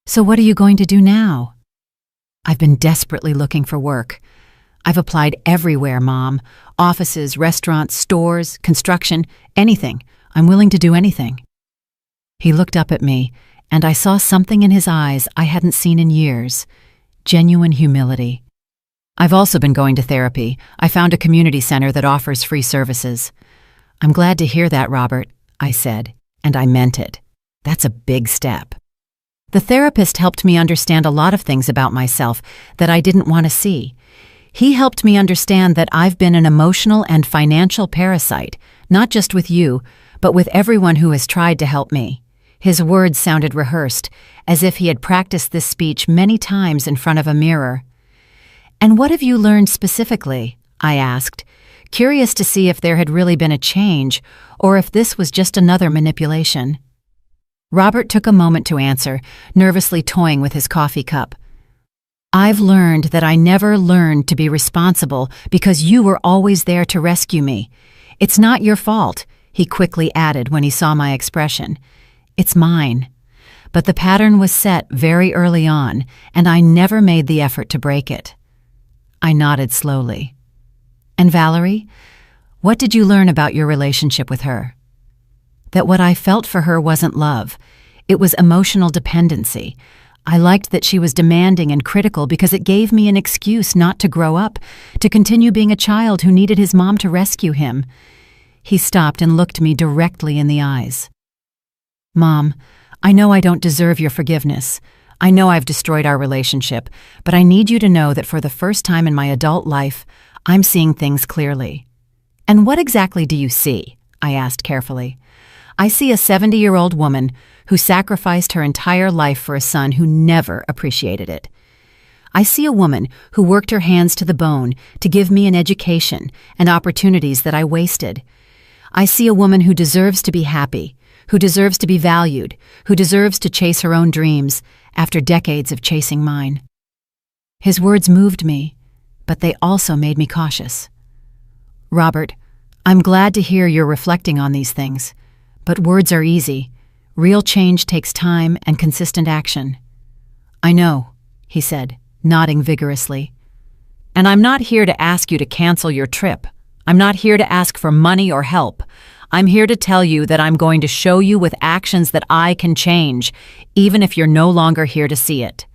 A: "So what are you going to do now?" "I've been desperately looking for work. I've applied everywhere, Mom. Offices, restaurants, stores, construction, anything. I'm willing to do anything." He looked up at me, and I saw something in his eyes I hadn't seen in years. Genuine humility. "I've also been going to therapy. I found a community center that offers free services." "I'm glad to hear that, Robert," I said, and I meant it. That's a big step. The therapist helped me understand a lot of things about myself that I didn't want to see. He helped me understand that I've been an emotional and financial parasite, not just with you, but with everyone who has tried to help me. His words sounded rehearsed, as if he had practiced this speech many times in front of a mirror. "And what have you learned specifically?" I asked, curious to see if there had really been a change or if this was just another manipulation. Robert took a moment to answer, nervously toying with his coffee cup. "I've learned that I never learned to be responsible because you were always there to rescue me. It's not your fault," he quickly added when he saw my expression. "It's mine." But the pattern was set very early on, and I never made the effort to break it. I nodded slowly. "And Valerie, what did you learn about your relationship with her?" "That what I felt for her wasn't love. It was emotional dependency. I liked that she was demanding and critical because it gave me an excuse not to grow up, to continue being a child who needed his mom to rescue him." He stopped and looked me directly in the eyes. "Mom, I know I don't deserve your forgiveness. I know I've destroyed our relationship, but I need you to know that for the first time in my adult life, I'm seeing things clearly." "And what exactly do you see?" I asked carefully. "I see a 70-year-old woman who sacrificed her entire life for a son who never appreciated it. I see a woman who worked her hands to the bone to give me an education and opportunities that I wasted. I see a woman who deserves to be happy, who deserves to be valued, who deserves to chase her own dreams after decades of chasing mine." His words moved me, but they also made me cautious. "Robert, I'm glad to hear you're reflecting on these things, but words are easy. Real change takes time and consistent action." "I know," he said, nodding vigorously. "And I'm not here to ask you to cancel your trip. I'm not here to ask for money or help. I'm here to tell you that I'm going to show you with actions that I can change, even if you're no longer here to see it."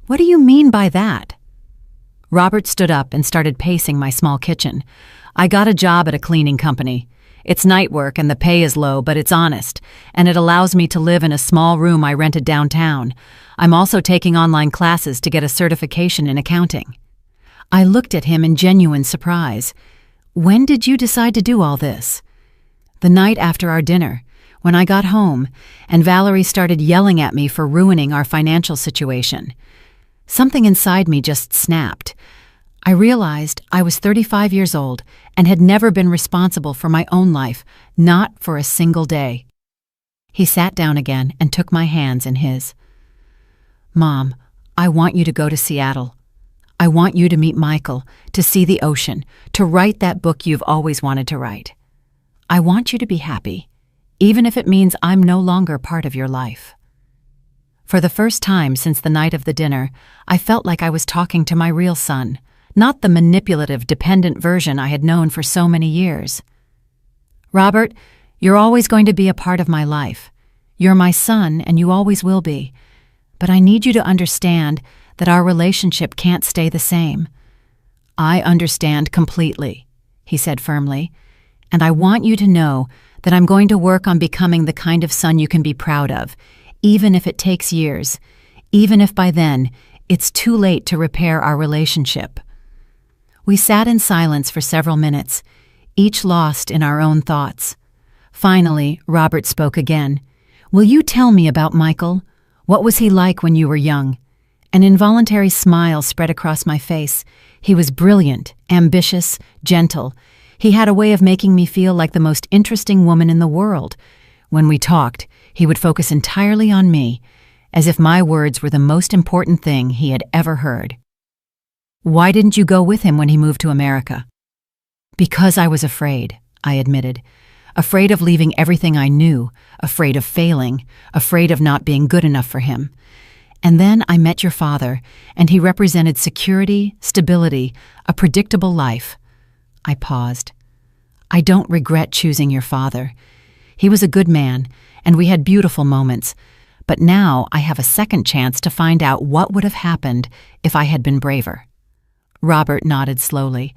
A: "What do you mean by that?" Robert stood up and started pacing my small kitchen. "I got a job at a cleaning company. It's night work and the pay is low, but it's honest, and it allows me to live in a small room I rented downtown. I'm also taking online classes to get a certification in accounting." I looked at him in genuine surprise. "When did you decide to do all this?" "The night after our dinner, when I got home, and Valerie started yelling at me for ruining our financial situation. Something inside me just snapped. I realized I was 35 years old and had never been responsible for my own life, not for a single day." He sat down again and took my hands in his. "Mom, I want you to go to Seattle. I want you to meet Michael, to see the ocean, to write that book you've always wanted to write. I want you to be happy, even if it means I'm no longer part of your life." For the first time since the night of the dinner, I felt like I was talking to my real son, not the manipulative, dependent version I had known for so many years. "Robert, you're always going to be a part of my life. You're my son, and you always will be. But I need you to understand that our relationship can't stay the same. I understand completely, he said firmly, and I want you to know that I'm going to work on becoming the kind of son you can be proud of, even if it takes years, even if by then it's too late to repair our relationship. We sat in silence for several minutes, each lost in our own thoughts. Finally, Robert spoke again. Will you tell me about Michael? What was he like when you were young? An involuntary smile spread across my face. He was brilliant, ambitious, gentle. He had a way of making me feel like the most interesting woman in the world. When we talked, he would focus entirely on me, as if my words were the most important thing he had ever heard. Why didn't you go with him when he moved to America? Because I was afraid, I admitted. Afraid of leaving everything I knew, afraid of failing, afraid of not being good enough for him. And then I met your father, and he represented security, stability, a predictable life. I paused. I don't regret choosing your father. He was a good man, and we had beautiful moments. But now I have a second chance to find out what would have happened if I had been braver. Robert nodded slowly.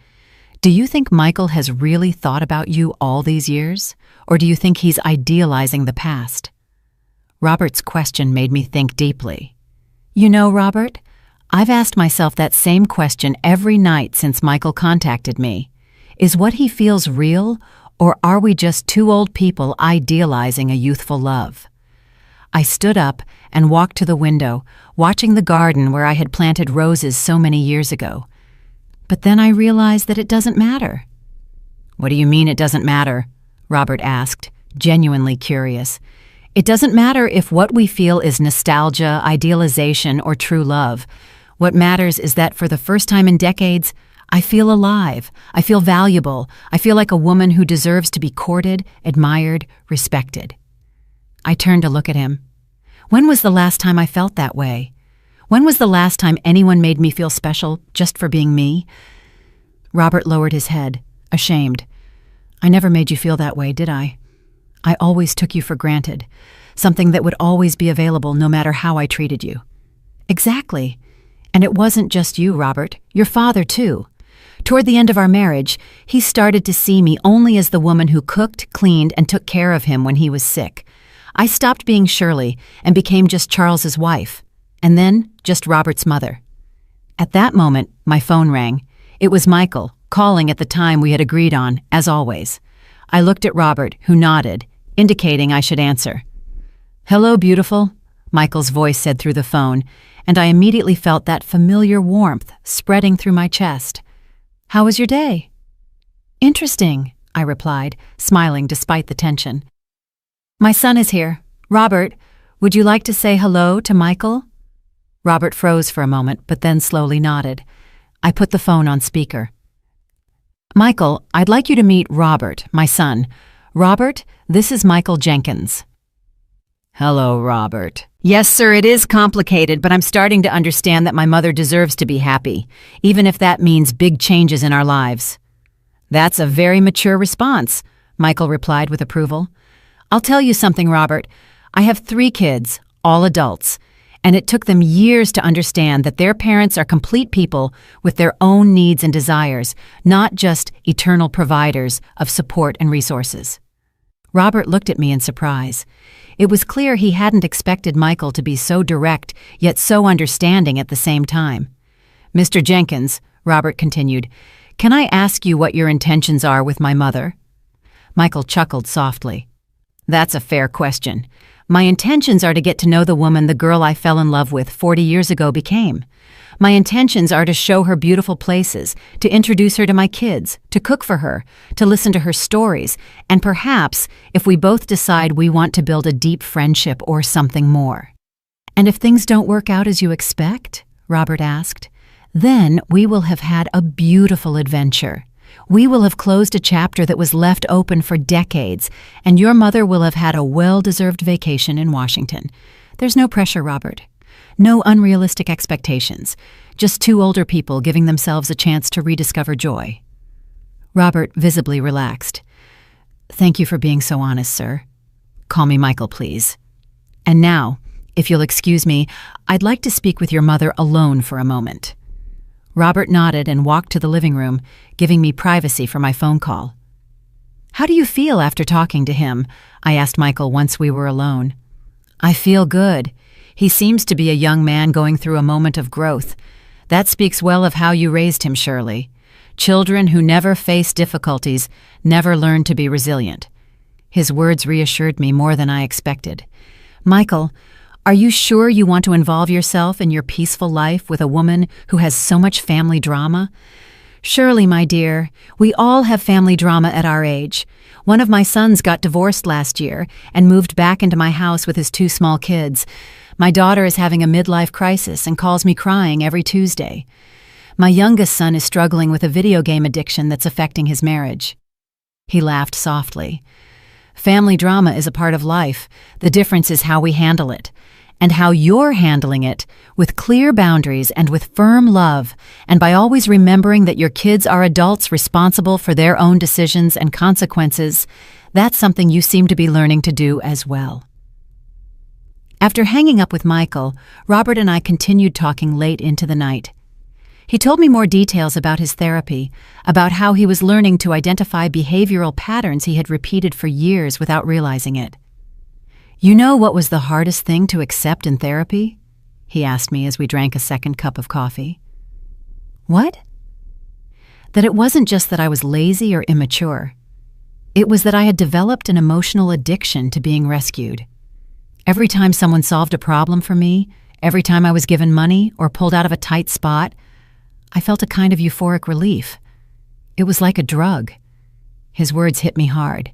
A: Do you think Michael has really thought about you all these years? Or do you think he's idealizing the past? Robert's question made me think deeply. You know, Robert, I've asked myself that same question every night since Michael contacted me. Is what he feels real, or are we just two old people idealizing a youthful love? I stood up and walked to the window, watching the garden where I had planted roses so many years ago. But then I realized that it doesn't matter. What do you mean it doesn't matter? Robert asked, genuinely curious. It doesn't matter if what we feel is nostalgia, idealization, or true love. What matters is that for the first time in decades, I feel alive. I feel valuable. I feel like a woman who deserves to be courted, admired, respected. I turned to look at him. When was the last time I felt that way? When was the last time anyone made me feel special just for being me? Robert lowered his head, ashamed. I never made you feel that way, did I? I always took you for granted, something that would always be available no matter how I treated you. Exactly. And it wasn't just you, Robert. Your father, too. Toward the end of our marriage, he started to see me only as the woman who cooked, cleaned, and took care of him when he was sick. I stopped being Shirley and became just Charles's wife, and then just Robert's mother. At that moment, my phone rang. It was Michael, calling at the time we had agreed on, as always. I looked at Robert, who nodded, indicating I should answer. Hello, beautiful, Michael's voice said through the phone, and I immediately felt that familiar warmth spreading through my chest. How was your day? Interesting, I replied, smiling despite the tension. My son is here. Robert, would you like to say hello to Michael? Robert froze for a moment, but then slowly nodded. I put the phone on speaker. Michael, I'd like you to meet Robert, my son. Robert, this is Michael Jenkins. Hello, Robert. Yes, sir, it is complicated, but I'm starting to understand that my mother deserves to be happy, even if that means big changes in our lives. That's a very mature response, Michael replied with approval. I'll tell you something, Robert. I have 3 kids, all adults, and it took them years to understand that their parents are complete people with their own needs and desires, not just eternal providers of support and resources. Robert looked at me in surprise. It was clear he hadn't expected Michael to be so direct, yet so understanding at the same time. Mr. Jenkins, Robert continued, can I ask you what your intentions are with my mother? Michael chuckled softly. That's a fair question. My intentions are to get to know the woman the girl I fell in love with 40 years ago became. My intentions are to show her beautiful places, to introduce her to my kids, to cook for her, to listen to her stories, and perhaps, if we both decide we want to build a deep friendship or something more. And if things don't work out as you expect, Robert asked, then we will have had a beautiful adventure. We will have closed a chapter that was left open for decades, and your mother will have had a well-deserved vacation in Washington. There's no pressure, Robert. No unrealistic expectations. Just 2 older people giving themselves a chance to rediscover joy. Robert visibly relaxed. Thank you for being so honest, sir. Call me Michael, please. And now, if you'll excuse me, I'd like to speak with your mother alone for a moment. Robert nodded and walked to the living room, giving me privacy for my phone call. "How do you feel after talking to him?" I asked Michael once we were alone. "I feel good. He seems to be a young man going through a moment of growth. That speaks well of how you raised him, Shirley. Children who never face difficulties never learn to be resilient." His words reassured me more than I expected. "Michael, are you sure you want to involve yourself in your peaceful life with a woman who has so much family drama?" "Shirley, my dear, we all have family drama at our age. One of my sons got divorced last year and moved back into my house with his 2 small kids. My daughter is having a midlife crisis and calls me crying every Tuesday. My youngest son is struggling with a video game addiction that's affecting his marriage." He laughed softly. "Family drama is a part of life. The difference is how we handle it. And how you're handling it, with clear boundaries and with firm love, and by always remembering that your kids are adults responsible for their own decisions and consequences. That's something you seem to be learning to do as well." After hanging up with Michael, Robert and I continued talking late into the night. He told me more details about his therapy, about how he was learning to identify behavioral patterns he had repeated for years without realizing it. "You know what was the hardest thing to accept in therapy?" he asked me as we drank a second cup of coffee. "What?" "That it wasn't just that I was lazy or immature. It was that I had developed an emotional addiction to being rescued. Every time someone solved a problem for me, every time I was given money or pulled out of a tight spot, I felt a kind of euphoric relief. It was like a drug." His words hit me hard.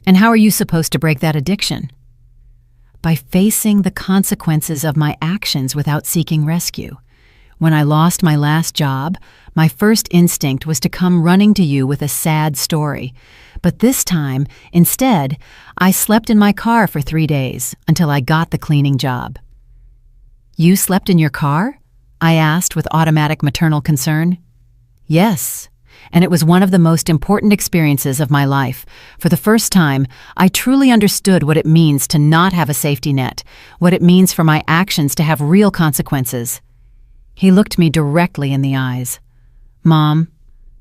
A: "And how are you supposed to break that addiction?" "By facing the consequences of my actions without seeking rescue. When I lost my last job, my first instinct was to come running to you with a sad story. But this time, instead, I slept in my car for 3 days until I got the cleaning job." "You slept in your car?" I asked with automatic maternal concern. "Yes, and it was one of the most important experiences of my life. For the first time, I truly understood what it means to not have a safety net, what it means for my actions to have real consequences." He looked me directly in the eyes. "Mom,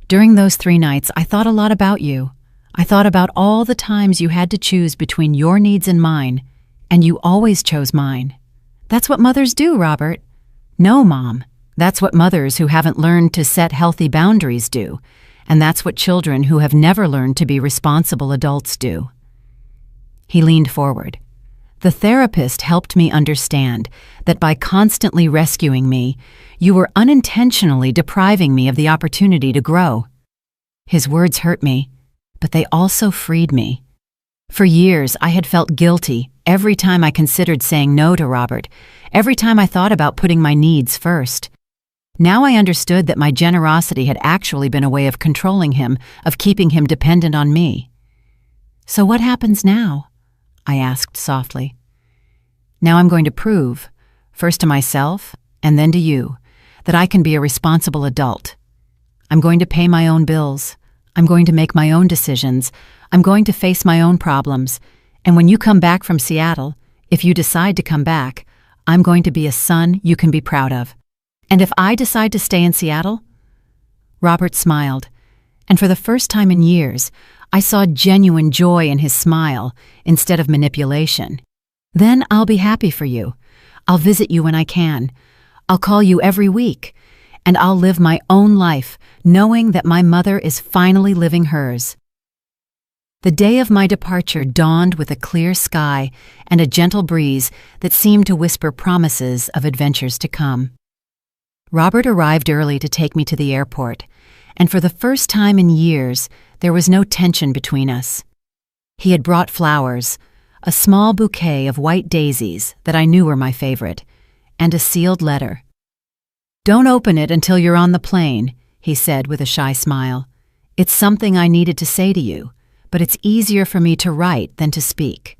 A: during those 3 nights, I thought a lot about you. I thought about all the times you had to choose between your needs and mine, and you always chose mine. That's what mothers do, Robert." "No, Mom. That's what mothers who haven't learned to set healthy boundaries do, and that's what children who have never learned to be responsible adults do." He leaned forward. "The therapist helped me understand that by constantly rescuing me, you were unintentionally depriving me of the opportunity to grow." His words hurt me, but they also freed me. For years, I had felt guilty every time I considered saying no to Robert, every time I thought about putting my needs first. Now I understood that my generosity had actually been a way of controlling him, of keeping him dependent on me. "So what happens now?" I asked softly. "Now I'm going to prove, first to myself and then to you, that I can be a responsible adult. I'm going to pay my own bills. I'm going to make my own decisions. I'm going to face my own problems. And when you come back from Seattle, if you decide to come back, I'm going to be a son you can be proud of. And if I decide to stay in Seattle?" Robert smiled, and for the first time in years, I saw genuine joy in his smile instead of manipulation. "Then I'll be happy for you. I'll visit you when I can. I'll call you every week, and I'll live my own life knowing that my mother is finally living hers." The day of my departure dawned with a clear sky and a gentle breeze that seemed to whisper promises of adventures to come. Robert arrived early to take me to the airport, and for the first time in years, there was no tension between us. He had brought flowers, a small bouquet of white daisies that I knew were my favorite, and a sealed letter. "Don't open it until you're on the plane," he said with a shy smile. "It's something I needed to say to you, but it's easier for me to write than to speak."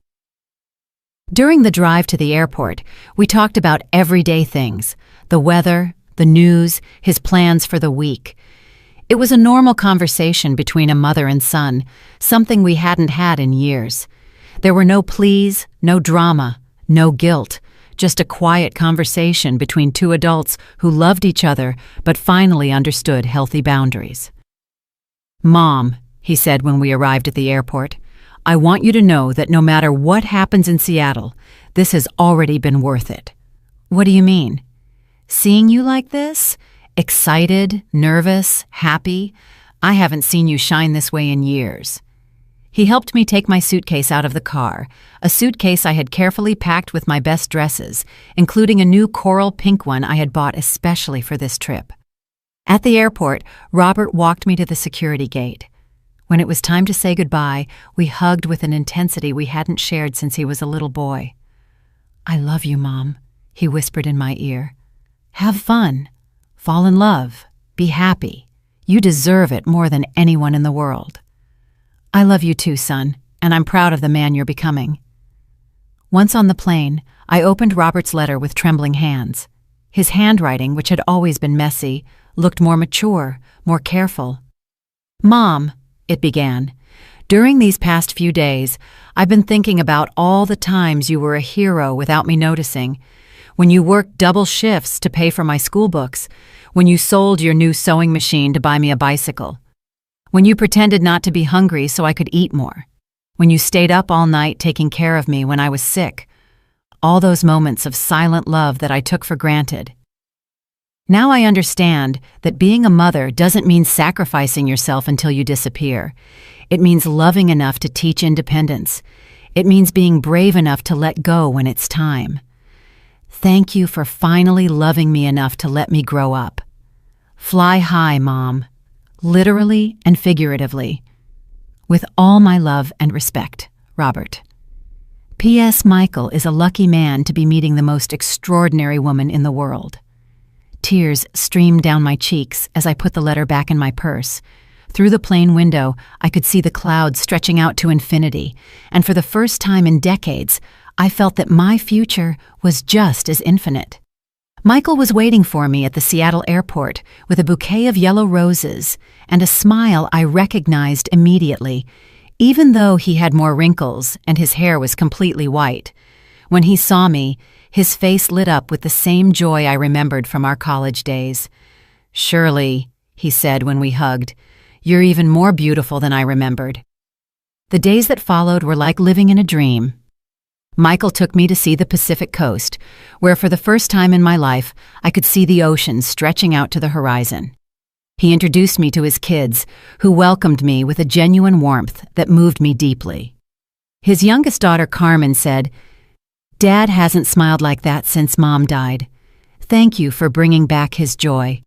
A: During the drive to the airport, we talked about everyday things, the weather, the news, his plans for the week. It was a normal conversation between a mother and son, something we hadn't had in years. There were no pleas, no drama, no guilt, just a quiet conversation between two adults who loved each other but finally understood healthy boundaries. "Mom," he said when we arrived at the airport, "I want you to know that no matter what happens in Seattle, this has already been worth it." "What do you mean?" "Seeing you like this, excited, nervous, happy, I haven't seen you shine this way in years." He helped me take my suitcase out of the car, a suitcase I had carefully packed with my best dresses, including a new coral pink one I had bought especially for this trip. At the airport, Robert walked me to the security gate. When it was time to say goodbye, we hugged with an intensity we hadn't shared since he was a little boy. "I love you, Mom," he whispered in my ear. "Have fun. Fall in love. Be happy. You deserve it more than anyone in the world." "I love you too, son, and I'm proud of the man you're becoming." Once on the plane, I opened Robert's letter with trembling hands. His handwriting, which had always been messy, looked more mature, more careful. "Mom," it began, "during these past few days, I've been thinking about all the times you were a hero without me noticing. When you worked double shifts to pay for my school books, when you sold your new sewing machine to buy me a bicycle, when you pretended not to be hungry so I could eat more, when you stayed up all night taking care of me when I was sick, all those moments of silent love that I took for granted. Now I understand that being a mother doesn't mean sacrificing yourself until you disappear. It means loving enough to teach independence. It means being brave enough to let go when it's time. Thank you for finally loving me enough to let me grow up. Fly high, Mom, literally and figuratively. With all my love and respect, Robert. P.S. Michael is a lucky man to be meeting the most extraordinary woman in the world." Tears streamed down my cheeks as I put the letter back in my purse. Through the plane window, I could see the clouds stretching out to infinity, and for the first time in decades, I felt that my future was just as infinite. Michael was waiting for me at the Seattle airport with a bouquet of yellow roses and a smile I recognized immediately, even though he had more wrinkles and his hair was completely white. When he saw me, his face lit up with the same joy I remembered from our college days. "Shirley," he said when we hugged, "you're even more beautiful than I remembered." The days that followed were like living in a dream. Michael took me to see the Pacific coast, where for the first time in my life, I could see the ocean stretching out to the horizon. He introduced me to his kids, who welcomed me with a genuine warmth that moved me deeply. His youngest daughter, Carmen, said, "Dad hasn't smiled like that since Mom died. Thank you for bringing back his joy."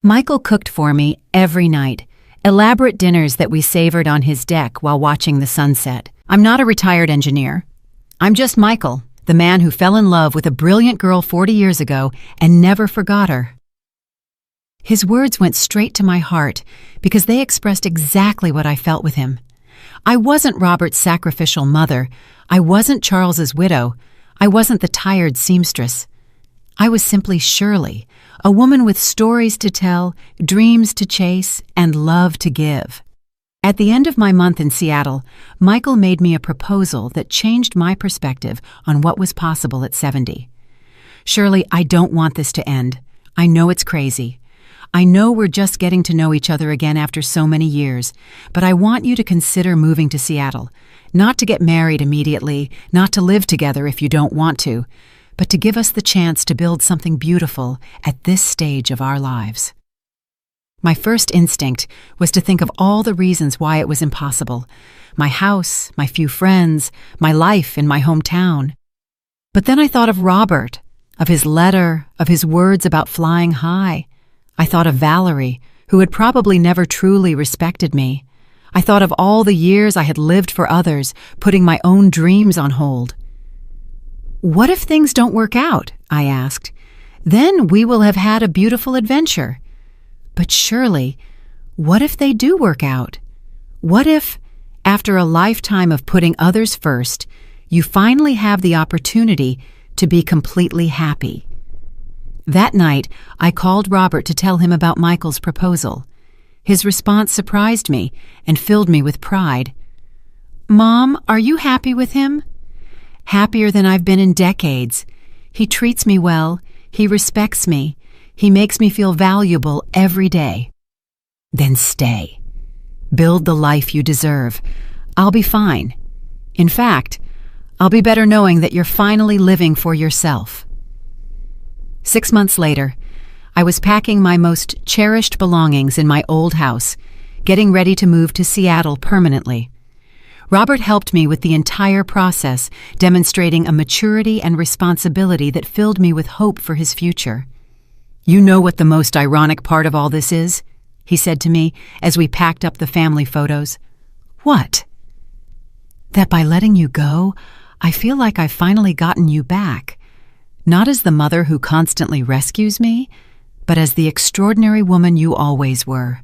A: Michael cooked for me every night, elaborate dinners that we savored on his deck while watching the sunset. I'm not a retired engineer. I'm just Michael, the man who fell in love with a brilliant girl 40 years ago and never forgot her. His words went straight to my heart because they expressed exactly what I felt with him. I wasn't Robert's sacrificial mother. I wasn't Charles's widow. I wasn't the tired seamstress. I was simply Shirley, a woman with stories to tell, dreams to chase, and love to give. At the end of my month in Seattle, Michael made me a proposal that changed my perspective on what was possible at 70. "Shirley, I don't want this to end. I know it's crazy. I know we're just getting to know each other again after so many years, but I want you to consider moving to Seattle, not to get married immediately, not to live together if you don't want to, but to give us the chance to build something beautiful at this stage of our lives." My first instinct was to think of all the reasons why it was impossible. My house, my few friends, my life in my hometown. But then I thought of Robert, of his letter, of his words about flying high. I thought of Valerie, who had probably never truly respected me. I thought of all the years I had lived for others, putting my own dreams on hold. "What if things don't work out?" I asked. "Then we will have had a beautiful adventure." "But surely, what if they do work out? What if, after a lifetime of putting others first, you finally have the opportunity to be completely happy?" That night, I called Robert to tell him about Michael's proposal. His response surprised me and filled me with pride. "Mom, are you happy with him?" "Happier than I've been in decades. He treats me well. He respects me. He makes me feel valuable every day. Then stay. Build the life you deserve. I'll be fine. In fact, I'll be better knowing that you're finally living for yourself. 6 months later, I was packing my most cherished belongings in my old house, getting ready to move to Seattle permanently. Robert helped me with the entire process, demonstrating a maturity and responsibility that filled me with hope for his future. "You know what the most ironic part of all this is?" he said to me as we packed up the family photos. "What?" "That by letting you go, I feel like I've finally gotten you back. Not as the mother who constantly rescues me, but as the extraordinary woman you always were,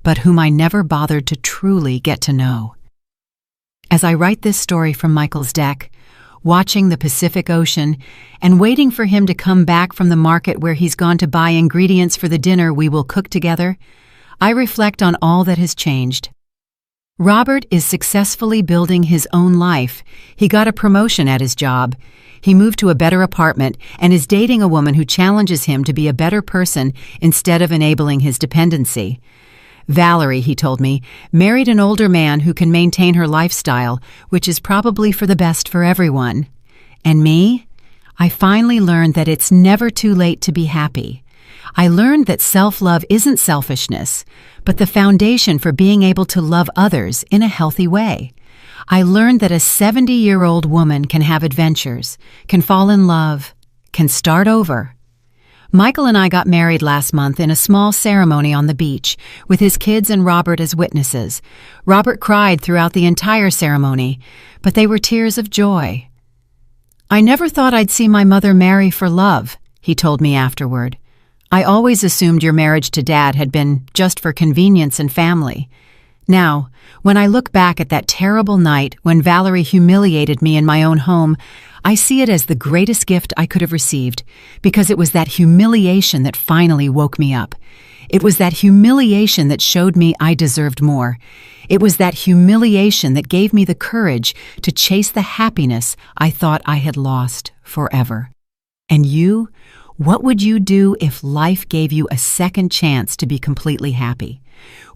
A: but whom I never bothered to truly get to know." As I write this story from Michael's deck, watching the Pacific Ocean and waiting for him to come back from the market where he's gone to buy ingredients for the dinner we will cook together, I reflect on all that has changed. Robert is successfully building his own life. He got a promotion at his job. He moved to a better apartment and is dating a woman who challenges him to be a better person instead of enabling his dependency. Valerie, he told me, married an older man who can maintain her lifestyle, which is probably for the best for everyone. And me? I finally learned that it's never too late to be happy. I learned that self-love isn't selfishness, but the foundation for being able to love others in a healthy way. I learned that a 70-year-old woman can have adventures, can fall in love, can start over. Michael and I got married last month in a small ceremony on the beach, with his kids and Robert as witnesses. Robert cried throughout the entire ceremony, but they were tears of joy. "I never thought I'd see my mother marry for love," he told me afterward. "I always assumed your marriage to Dad had been just for convenience and family. Now, when I look back at that terrible night when Valerie humiliated me in my own home, I see it as the greatest gift I could have received, because it was that humiliation that finally woke me up. It was that humiliation that showed me I deserved more. It was that humiliation that gave me the courage to chase the happiness I thought I had lost forever. And you? What would you do if life gave you a second chance to be completely happy?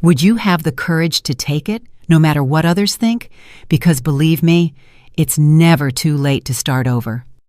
A: Would you have the courage to take it, no matter what others think? Because believe me, it's never too late to start over.